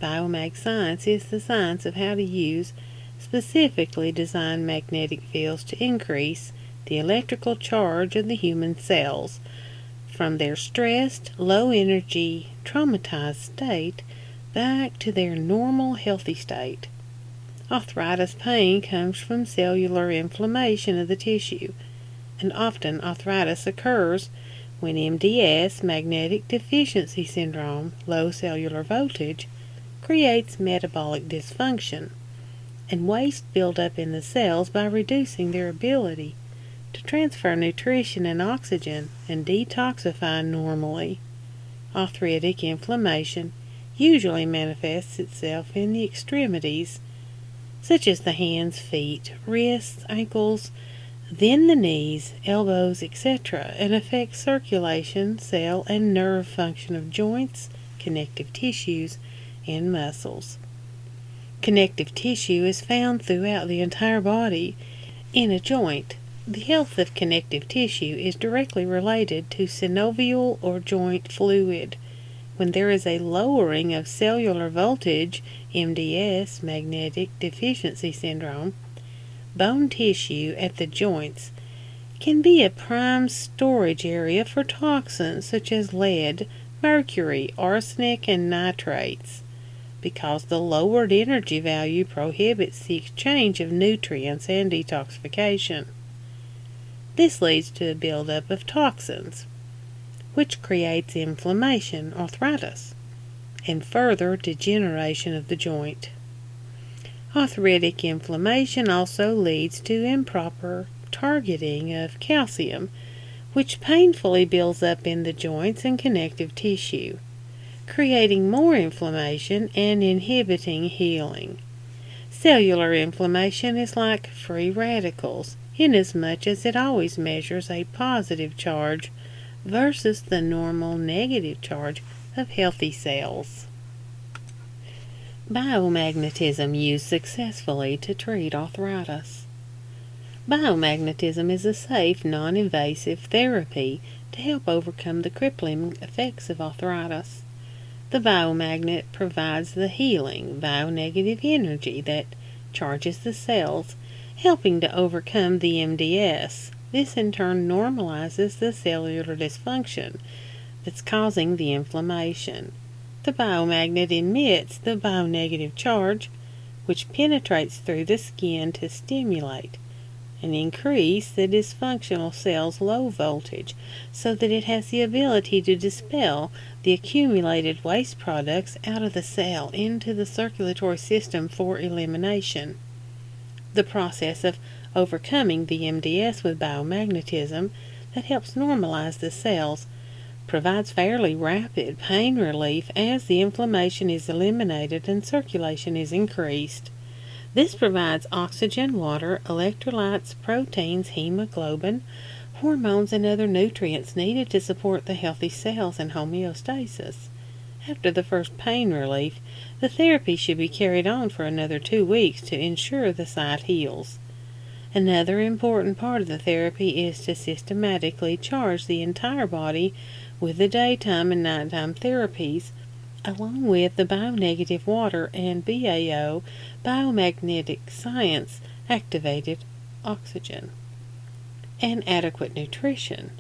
Speaker 1: Biomag science is the science of how to use specifically designed magnetic fields to increase the electrical charge of the human cells from their stressed, low-energy, traumatized state back to their normal, healthy state. Arthritis pain comes from cellular inflammation of the tissue, and often arthritis occurs when MDS, magnetic deficiency syndrome, low cellular voltage, creates metabolic dysfunction, and waste buildup in the cells by reducing their ability to transfer nutrition and oxygen and detoxify normally. Arthritic inflammation usually manifests itself in the extremities, such as the hands, feet, wrists, ankles, then the knees, elbows, etc., and affects circulation, cell, and nerve function of joints, connective tissues, and muscles. Connective tissue is found throughout the entire body. In a joint, the health of connective tissue is directly related to synovial or joint fluid. When there is a lowering of cellular voltage, MDS, magnetic deficiency syndrome, bone tissue at the joints can be a prime storage area for toxins such as lead, mercury, arsenic, and nitrates. because the lowered energy value prohibits the exchange of nutrients and detoxification. This leads to a buildup of toxins, which creates inflammation, arthritis, and further degeneration of the joint. Arthritic inflammation also leads to improper targeting of calcium, which painfully builds up in the joints and connective tissue, creating more inflammation and inhibiting healing. Cellular inflammation is like free radicals, inasmuch as it always measures a positive charge versus the normal negative charge of healthy cells. Biomagnetism used successfully to treat arthritis. Biomagnetism is a safe, non-invasive therapy to help overcome the crippling effects of arthritis. The biomagnet provides the healing, bionegative energy that charges the cells, helping to overcome the MDS. This in turn normalizes the cellular dysfunction that's causing the inflammation. The biomagnet emits the bionegative charge, which penetrates through the skin to stimulate and increase the dysfunctional cell's low voltage so that it has the ability to dispel the accumulated waste products out of the cell into the circulatory system for elimination. The process of overcoming the MDS with biomagnetism that helps normalize the cells provides fairly rapid pain relief as the inflammation is eliminated and circulation is increased. This provides oxygen, water, electrolytes, proteins, hemoglobin, hormones, and other nutrients needed to support the healthy cells and homeostasis. After the first pain relief, the therapy should be carried on for another 2 weeks to ensure the site heals. Another important part of the therapy is to systematically charge the entire body with the daytime and nighttime therapies, along with the bionegative water and BAO, biomagnetic science activated oxygen, and adequate nutrition.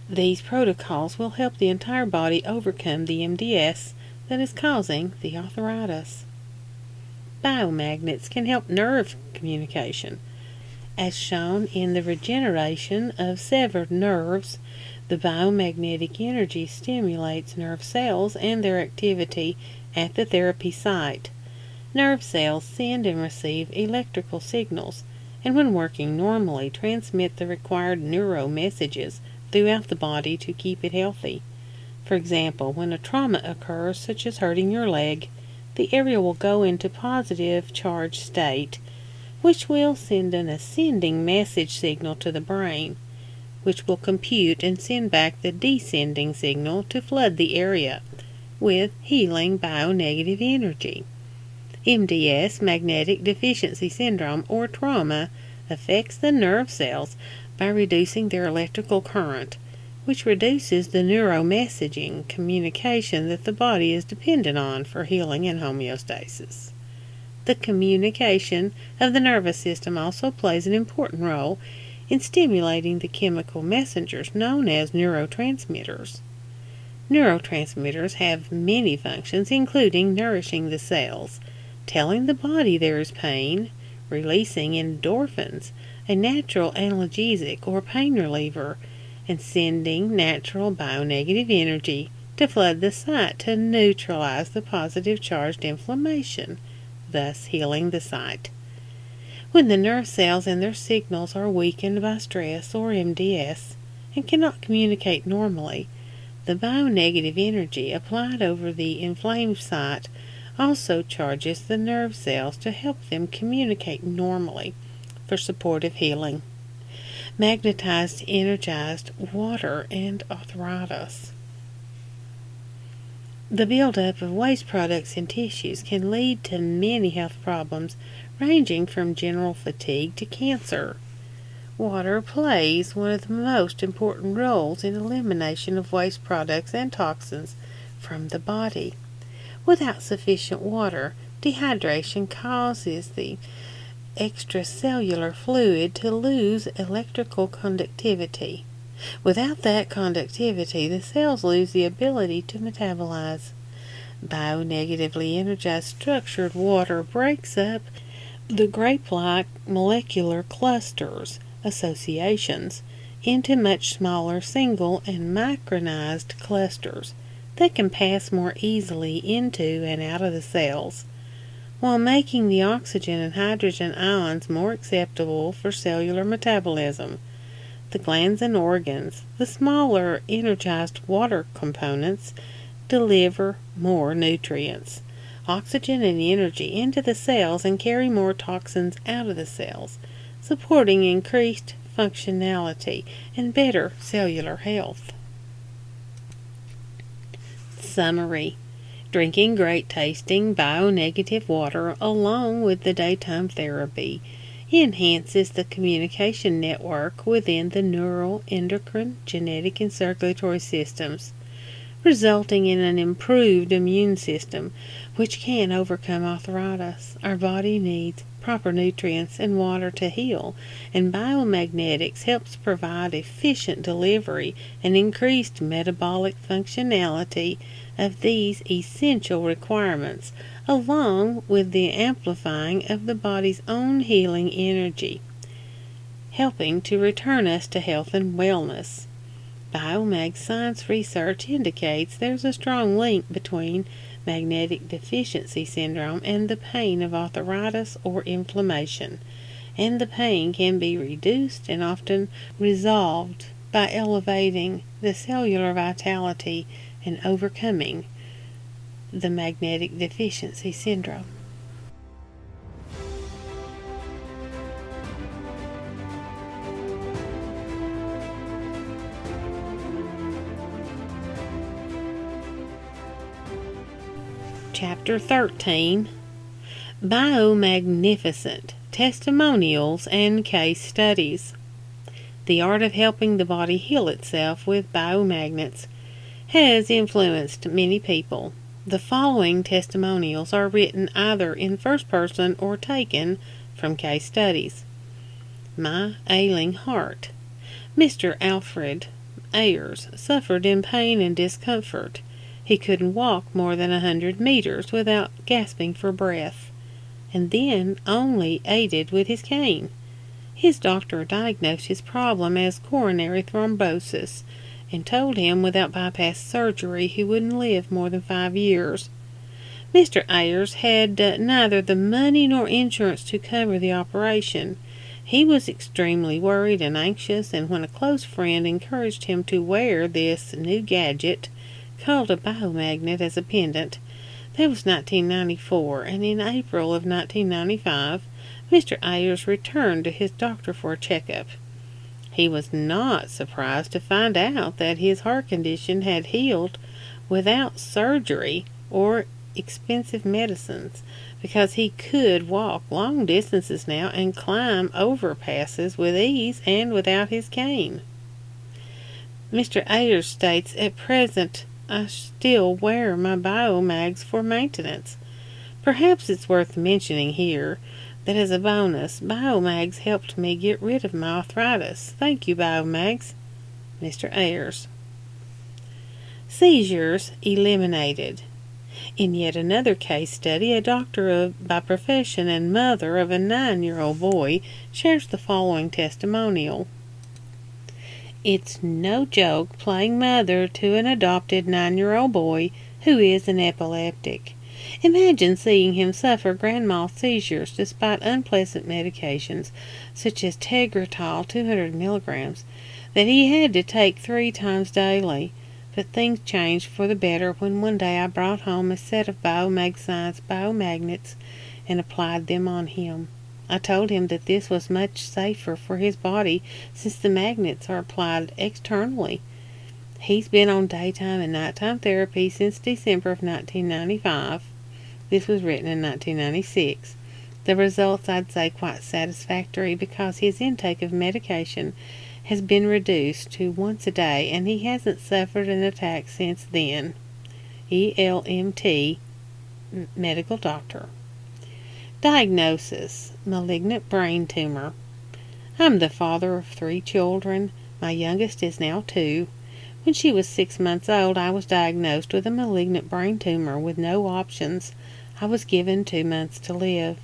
Speaker 1: These protocols will help the entire body overcome the MDS that is causing the arthritis. Biomagnets can help nerve communication, as shown in the regeneration of severed nerves. The biomagnetic energy stimulates nerve cells and their activity at the therapy site. Nerve cells send and receive electrical signals, and when working normally transmit the required neuro messages throughout the body to keep it healthy. For example, when a trauma occurs, such as hurting your leg, the area will go into positive charged state, which will send an ascending message signal to the brain, which will compute and send back the descending signal to flood the area with healing bionegative energy. MDS, magnetic deficiency syndrome, or trauma, affects the nerve cells by reducing their electrical current, which reduces the neuromessaging communication that the body is dependent on for healing and homeostasis. The communication of the nervous system also plays an important role in stimulating the chemical messengers known as neurotransmitters. Neurotransmitters have many functions, including nourishing the cells, telling the body there is pain, releasing endorphins, a natural analgesic or pain reliever, and sending natural bionegative energy to flood the site to neutralize the positive charged inflammation, thus healing the site. When the nerve cells and their signals are weakened by stress or MDS and cannot communicate normally, the bionegative energy applied over the inflamed site also charges the nerve cells to help them communicate normally for supportive healing. Magnetized, energized, water, and arthritis. The buildup of waste products in tissues can lead to many health problems, ranging from general fatigue to cancer. Water plays one of the most important roles in elimination of waste products and toxins from the body. Without sufficient water, dehydration causes the extracellular fluid to lose electrical conductivity. Without that conductivity, the cells lose the ability to metabolize. Bionegatively energized structured water breaks up the grape-like molecular clusters, associations, into much smaller single and micronized clusters that can pass more easily into and out of the cells, while making the oxygen and hydrogen ions more acceptable for cellular metabolism. The glands and organs, the smaller energized water components, deliver more nutrients, oxygen and energy into the cells and carry more toxins out of the cells, supporting increased functionality and better cellular health. Summary: drinking great tasting bionegative water along with the daytime therapy enhances the communication network within the neural, endocrine, genetic, and circulatory systems, resulting in an improved immune system which can overcome arthritis. Our body needs proper nutrients and water to heal, and biomagnetics helps provide efficient delivery and increased metabolic functionality of these essential requirements, along with the amplifying of the body's own healing energy, helping to return us to health and wellness. Biomag science research indicates there's a strong link between magnetic deficiency syndrome and the pain of arthritis or inflammation, and the pain can be reduced and often resolved by elevating the cellular vitality and overcoming the magnetic deficiency syndrome. Chapter 13, Biomagnificent, Testimonials and Case Studies. The art of helping the body heal itself with biomagnets has influenced many people. The following testimonials are written either in first person or taken from case studies. My ailing heart. Mr. Alfred Ayers suffered in pain and discomfort. He couldn't walk more than 100 meters without gasping for breath, and then only aided with his cane. His doctor diagnosed his problem as coronary thrombosis and told him without bypass surgery he wouldn't live more than 5 years. Mr. Ayers had neither the money nor insurance to cover the operation. He was extremely worried and anxious, and when a close friend encouraged him to wear this new gadget called a biomagnet as a pendant, that was 1994, and in April of 1995, Mr. Ayers returned to his doctor for a checkup. He was not surprised to find out that his heart condition had healed without surgery or expensive medicines, because he could walk long distances now and climb overpasses with ease and without his cane. Mr. Ayers states, "At present, I still wear my Biomags for maintenance. Perhaps it's worth mentioning here that as a bonus, Biomags helped me get rid of my arthritis. Thank you, Biomags." Mr. Ayers. Seizures eliminated. In yet another case study, a doctor by profession and mother of a 9-year-old boy shares the following testimonial. It's no joke playing mother to an adopted 9-year-old boy who is an epileptic. Imagine seeing him suffer grand mal seizures despite unpleasant medications such as Tegretol 200 milligrams that he had to take 3 times daily. But things changed for the better when one day I brought home a set of Biomag Science biomagnets and applied them on him. I told him that this was much safer for his body since the magnets are applied externally. He's been on daytime and nighttime therapy since December of 1995. This was written in 1996. The results, I'd say, quite satisfactory because his intake of medication has been reduced to once a day and he hasn't suffered an attack since then. ELMT, medical doctor. Diagnosis: malignant brain tumor. I'm the father of 3 children. My youngest is now 2. When she was 6 months old, I was diagnosed with a malignant brain tumor with no options. I was given 2 months to live.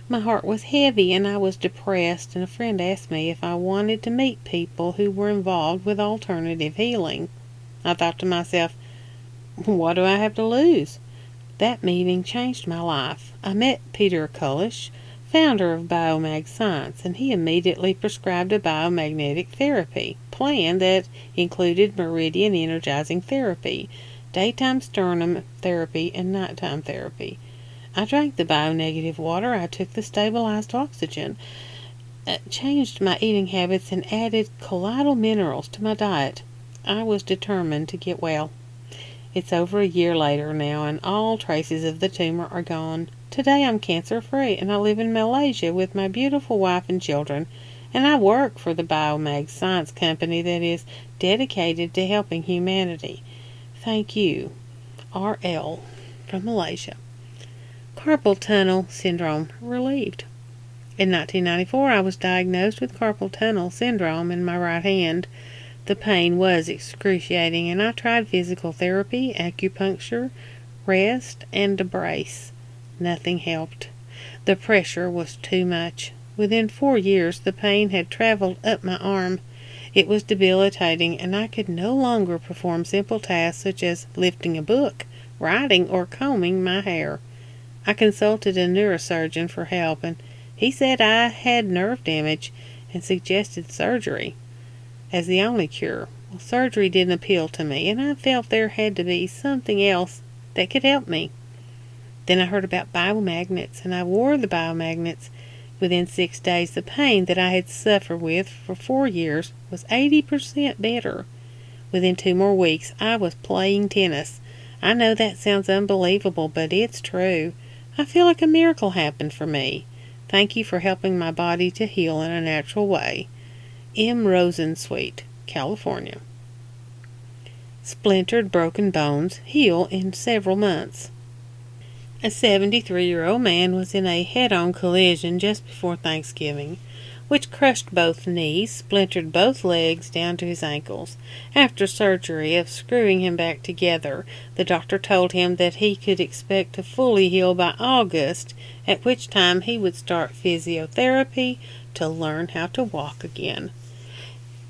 Speaker 1: My heart was heavy and I was depressed, and a friend asked me if I wanted to meet people who were involved with alternative healing. I thought to myself, what do I have to lose? That meeting changed my life. I met Peter Kulish, founder of Biomag Science, and he immediately prescribed a biomagnetic therapy plan that included meridian energizing therapy, daytime sternum therapy, and nighttime therapy. I drank the bionegative water, I took the stabilized oxygen, changed my eating habits, and added colloidal minerals to my diet. I was determined to get well. It's over a year later now, and all traces of the tumor are gone. Today I'm cancer-free, and I live in Malaysia with my beautiful wife and children, and I work for the Biomag Science Company that is dedicated to helping humanity. Thank you. R.L. from Malaysia. Carpal tunnel syndrome relieved. In 1994, I was diagnosed with carpal tunnel syndrome in my right hand. The pain was excruciating, and I tried physical therapy, acupuncture, rest, and a brace. Nothing helped. The pressure was too much. Within 4 years, the pain had traveled up my arm. It was debilitating, and I could no longer perform simple tasks such as lifting a book, writing, or combing my hair. I consulted a neurosurgeon for help, and he said I had nerve damage and suggested surgery as the only cure. Well, surgery didn't appeal to me, and I felt there had to be something else that could help me. Then I heard about biomagnets, and I wore the biomagnets. Within 6 days, the pain that I had suffered with for 4 years was 80% better. Within 2 more weeks, I was playing tennis. I know that sounds unbelievable, but it's true. I feel like a miracle happened for me. Thank you for helping my body to heal in a natural way. M. Rosensweet, California. Splintered broken bones heal in several months. A 73-year-old man was in a head-on collision just before Thanksgiving, which crushed both knees, splintered both legs down to his ankles. After surgery of screwing him back together, the doctor told him that he could expect to fully heal by August, at which time he would start physiotherapy to learn how to walk again.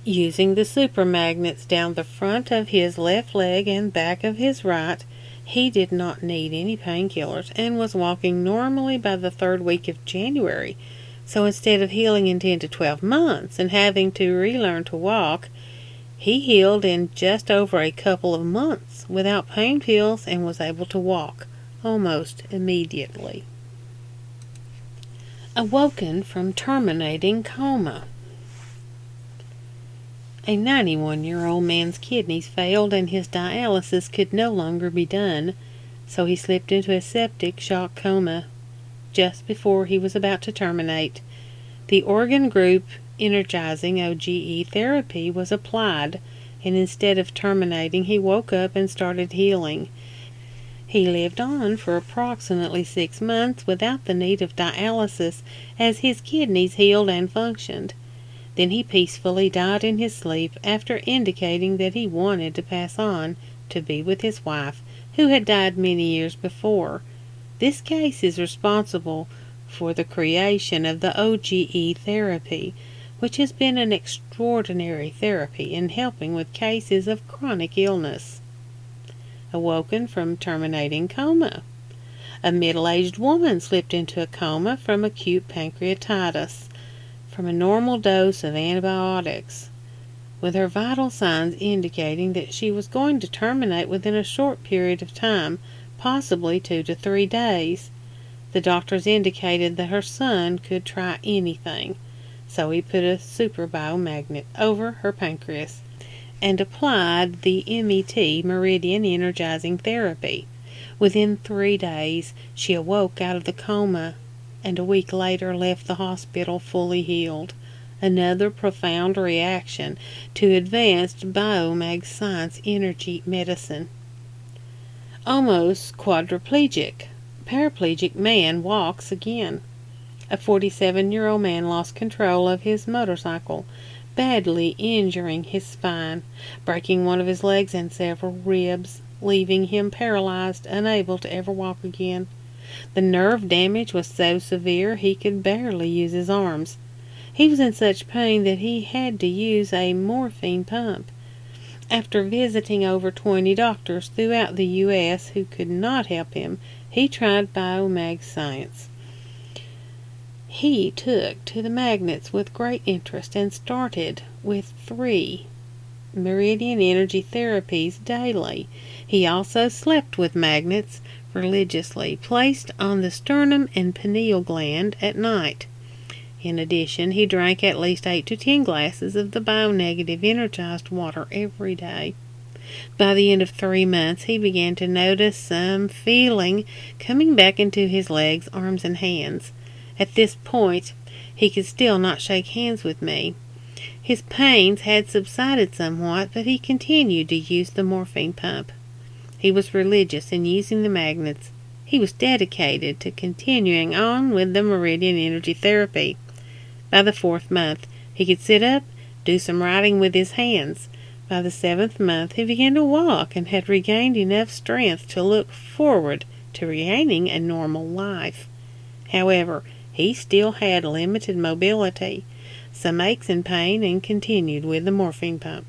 Speaker 1: Using the super magnets down the front of his left leg and back of his right, he did not need any painkillers and was walking normally by the 3rd week of January. So instead of healing in 10 to 12 months and having to relearn to walk, he healed in just over a couple of months without pain pills and was able to walk almost immediately. Awoken from terminating coma. A 91-year-old man's kidneys failed and his dialysis could no longer be done, so he slipped into a septic shock coma just before he was about to terminate. The organ group energizing OGE therapy was applied, and instead of terminating, he woke up and started healing. He lived on for approximately 6 months without the need of dialysis as his kidneys healed and functioned. Then he peacefully died in his sleep after indicating that he wanted to pass on to be with his wife, who had died many years before. This case is responsible for the creation of the OGE therapy, which has been an extraordinary therapy in helping with cases of chronic illness. Awoken from terminating coma. A middle-aged woman slipped into a coma from acute pancreatitis from a normal dose of antibiotics, with her vital signs indicating that she was going to terminate within a short period of time, possibly 2 to 3 days. The doctors indicated that her son could try anything, so he put a super biomagnet over her pancreas and applied the MET, meridian energizing therapy. Within 3 days, she awoke out of the coma, and a week later left the hospital fully healed. Another profound reaction to advanced Biomag science energy medicine. Almost quadriplegic. Paraplegic man walks again. A 47-year-old man lost control of his motorcycle, badly injuring his spine, breaking one of his legs and several ribs, leaving him paralyzed, unable to ever walk again. The nerve damage was so severe he could barely use his arms. He was in such pain that he had to use a morphine pump. After visiting over 20 doctors throughout the U.S. who could not help him, he tried Biomag science. He took to the magnets with great interest and started with 3 meridian energy therapies daily. He also slept with magnets religiously placed on the sternum and pineal gland at night. In addition, he drank at least 8 to 10 glasses of the bionegative energized water every day. By the end of 3 months, he began to notice some feeling coming back into his legs, arms, and hands. At this point, he could still not shake hands with me. His pains had subsided somewhat, but he continued to use the morphine pump. He was religious in using the magnets. He was dedicated to continuing on with the meridian energy therapy. By the 4th month, he could sit up, do some writing with his hands. By the 7th month, he began to walk and had regained enough strength to look forward to regaining a normal life. However, he still had limited mobility, some aches and pain, and continued with the morphine pump.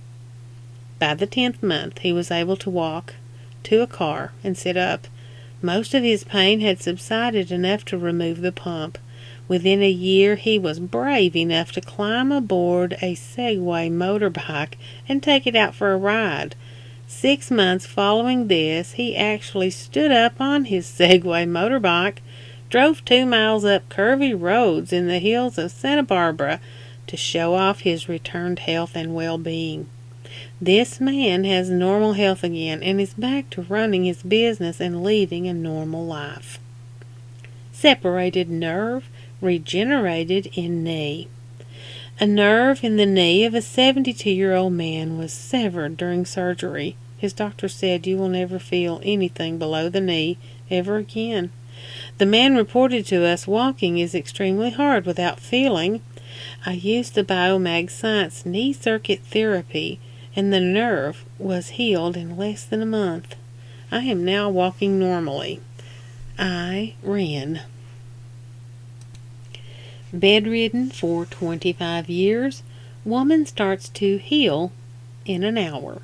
Speaker 1: By the 10th month, he was able to walk to a car and sit up. Most of his pain had subsided enough to remove the pump. Within a year, he was brave enough to climb aboard a Segway motorbike and take it out for a ride. 6 months following this, he actually stood up on his Segway motorbike, drove 2 miles up curvy roads in the hills of Santa Barbara to show off his returned health and well-being. This man has normal health again and is back to running his business and leading a normal life. Separated nerve regenerated in knee. A nerve in the knee of a 72-year-old man was severed during surgery. His doctor said, "You will never feel anything below the knee ever again." The man reported to us, "Walking is extremely hard without feeling. I used the Biomag Science knee circuit therapy, and the nerve was healed in less than a month. I am now walking normally. I ran." Bedridden for 25 years, woman starts to heal in an hour.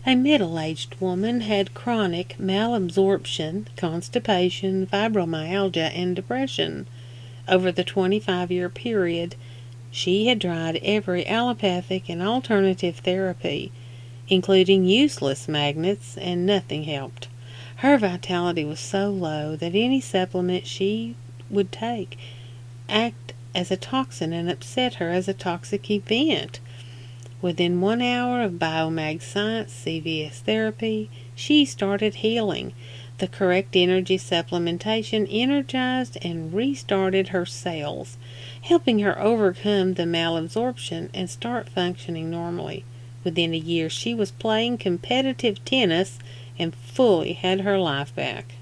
Speaker 1: A middle-aged woman had chronic malabsorption, constipation, fibromyalgia, and depression. Over the 25-year period, she had tried every allopathic and alternative therapy, including useless magnets, and nothing helped. Her vitality was so low that any supplement she would take act as a toxin and upset her as a toxic event. Within 1 hour of Biomag Science CVS therapy, she started healing. The correct energy supplementation energized and restarted her cells, helping her overcome the malabsorption and start functioning normally. Within a year, she was playing competitive tennis and fully had her life back.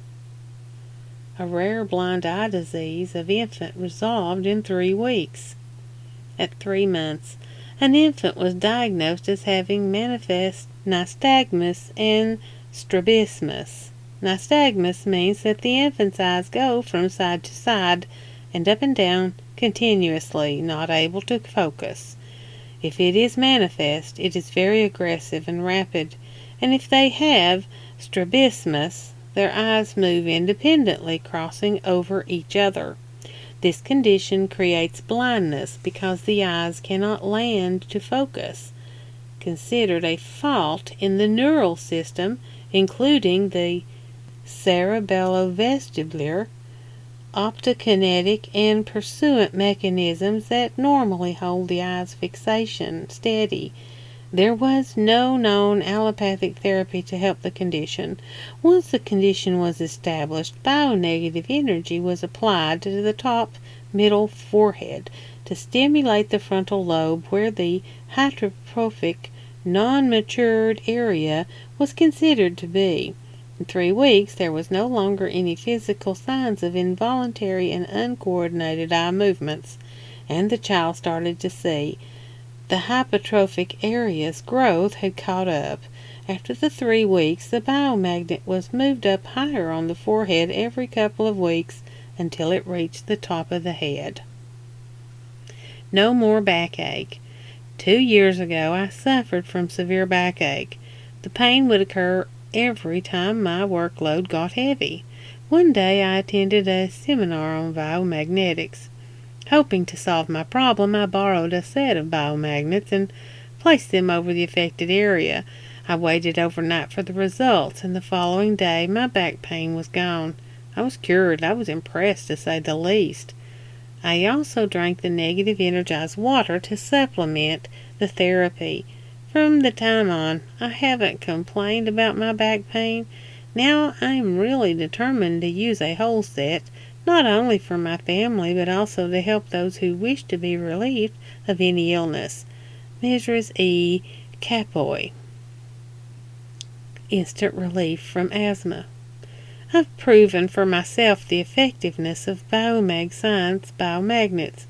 Speaker 1: A rare blind eye disease of infant resolved in 3 weeks. At 3 months, an infant was diagnosed as having manifest nystagmus and strabismus. Nystagmus means that the infant's eyes go from side to side and up and down continuously, not able to focus. If it is manifest, it is very aggressive and rapid, and if they have strabismus, their eyes move independently, crossing over each other. This condition creates blindness because the eyes cannot land to focus. Considered a fault in the neural system, including the cerebellovestibular, optokinetic, and pursuant mechanisms that normally hold the eye's fixation steady. There was no known allopathic therapy to help the condition. Once the condition was established, bionegative energy was applied to the top middle forehead to stimulate the frontal lobe where the hypertrophic, non-matured area was considered to be. In 3 weeks, there was no longer any physical signs of involuntary and uncoordinated eye movements, and the child started to see. The hypertrophic area's growth had caught up. After the 3 weeks, the biomagnet was moved up higher on the forehead every couple of weeks until it reached the top of the head. No more backache. 2 years ago, I suffered from severe backache. The pain would occur every time my workload got heavy. One day, I attended a seminar on biomagnetics. Hoping to solve my problem, I borrowed a set of biomagnets and placed them over the affected area. I waited overnight for the results, and the following day my back pain was gone. I was cured. I was impressed, to say the least. I also drank the negative energized water to supplement the therapy. From the time on, I haven't complained about my back pain. Now I am really determined to use a whole set, not only for my family, but also to help those who wish to be relieved of any illness. Mrs. E. Capoy. Instant relief from asthma. I've proven for myself the effectiveness of Biomag Science biomagnets.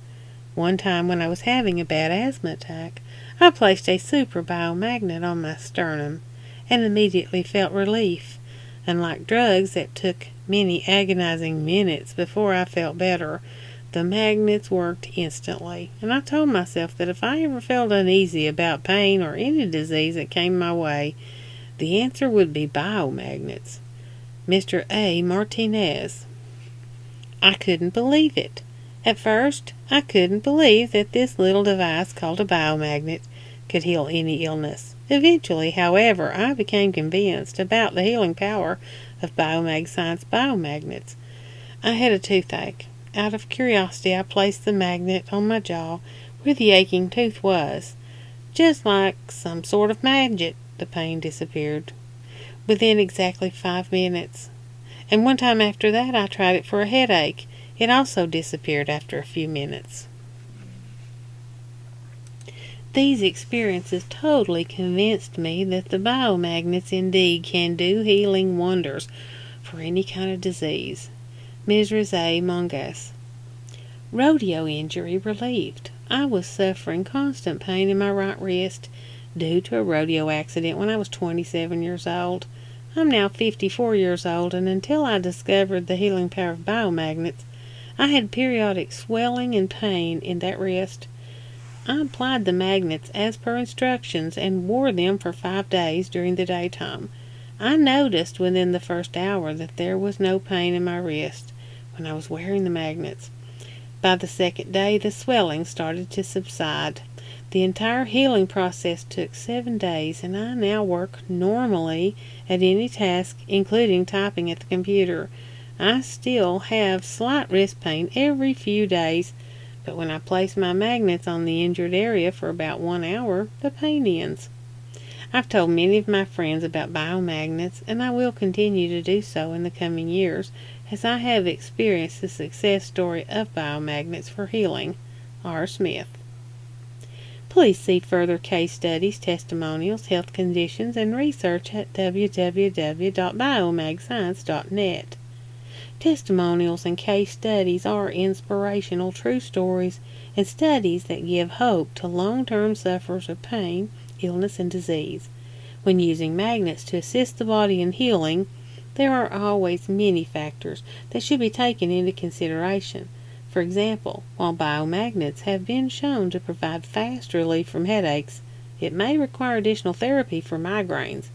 Speaker 1: One time when I was having a bad asthma attack, I placed a super biomagnet on my sternum and immediately felt relief. Unlike drugs that took many agonizing minutes before I felt better, the magnets worked instantly, and I told myself that if I ever felt uneasy about pain or any disease that came my way, the answer would be biomagnets. Mr. A. Martinez. I couldn't believe it. At first, I couldn't believe that this little device called a biomagnet could heal any illness. Eventually, however, I became convinced about the healing power of Biomag Science biomagnets. I had a toothache. Out of curiosity, I placed the magnet on my jaw where the aching tooth was. Just like some sort of magic, the pain disappeared within exactly 5 minutes. And one time after that, I tried it for a headache. It also disappeared after a few minutes. These experiences totally convinced me that the biomagnets indeed can do healing wonders for any kind of disease. Mrs. A. Mongas. Rodeo injury relieved. I was suffering constant pain in my right wrist due to a rodeo accident when I was 27 years old. I'm now 54 years old, and until I discovered the healing power of biomagnets, I had periodic swelling and pain in that wrist. I applied the magnets as per instructions and wore them for 5 days during the daytime. I noticed within the first hour that there was no pain in my wrist when I was wearing the magnets. By the second day, the swelling started to subside. The entire healing process took 7 days, and I now work normally at any task, including typing at the computer. I still have slight wrist pain every few days, but when I place my magnets on the injured area for about 1 hour, the pain ends. I've told many of my friends about biomagnets, and I will continue to do so in the coming years, as I have experienced the success story of biomagnets for healing. R. Smith. Please see further case studies, testimonials, health conditions, and research at www.biomagscience.net. Testimonials and case studies are inspirational true stories and studies that give hope to long-term sufferers of pain, illness, and disease. When using magnets to assist the body in healing, there are always many factors that should be taken into consideration. For example, while biomagnets have been shown to provide fast relief from headaches, it may require additional therapy for migraines.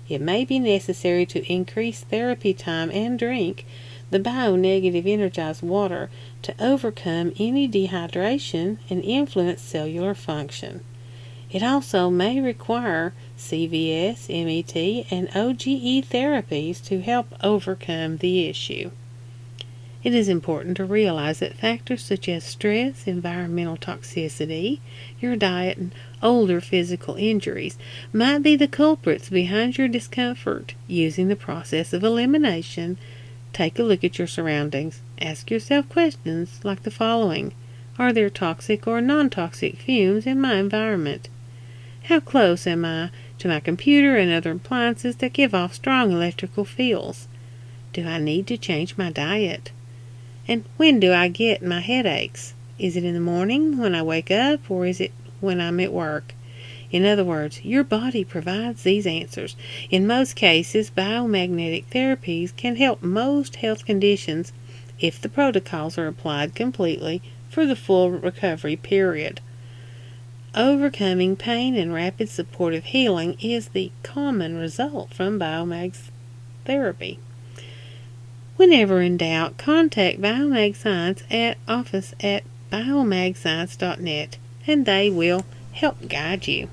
Speaker 1: It may be necessary to increase therapy time and drink the bionegative energized water to overcome any dehydration and influence cellular function. It also may require CVS, MET, and OGE therapies to help overcome the issue. It is important to realize that factors such as stress, environmental toxicity, your diet, and older physical injuries might be the culprits behind your discomfort. Using the process of elimination, take a look at your surroundings. Ask yourself questions like the following. Are there toxic or non-toxic fumes in my environment? How close am I to my computer and other appliances that give off strong electrical fields? Do I need to change my diet? And when do I get my headaches? Is it in the morning when I wake up, or is it when I'm at work. In other words, your body provides these answers. In most cases, biomagnetic therapies can help most health conditions if the protocols are applied completely for the full recovery period. Overcoming pain and rapid supportive healing is the common result from Biomag's therapy. Whenever in doubt, contact Biomag Science at office@biomagscience.net and they will help guide you.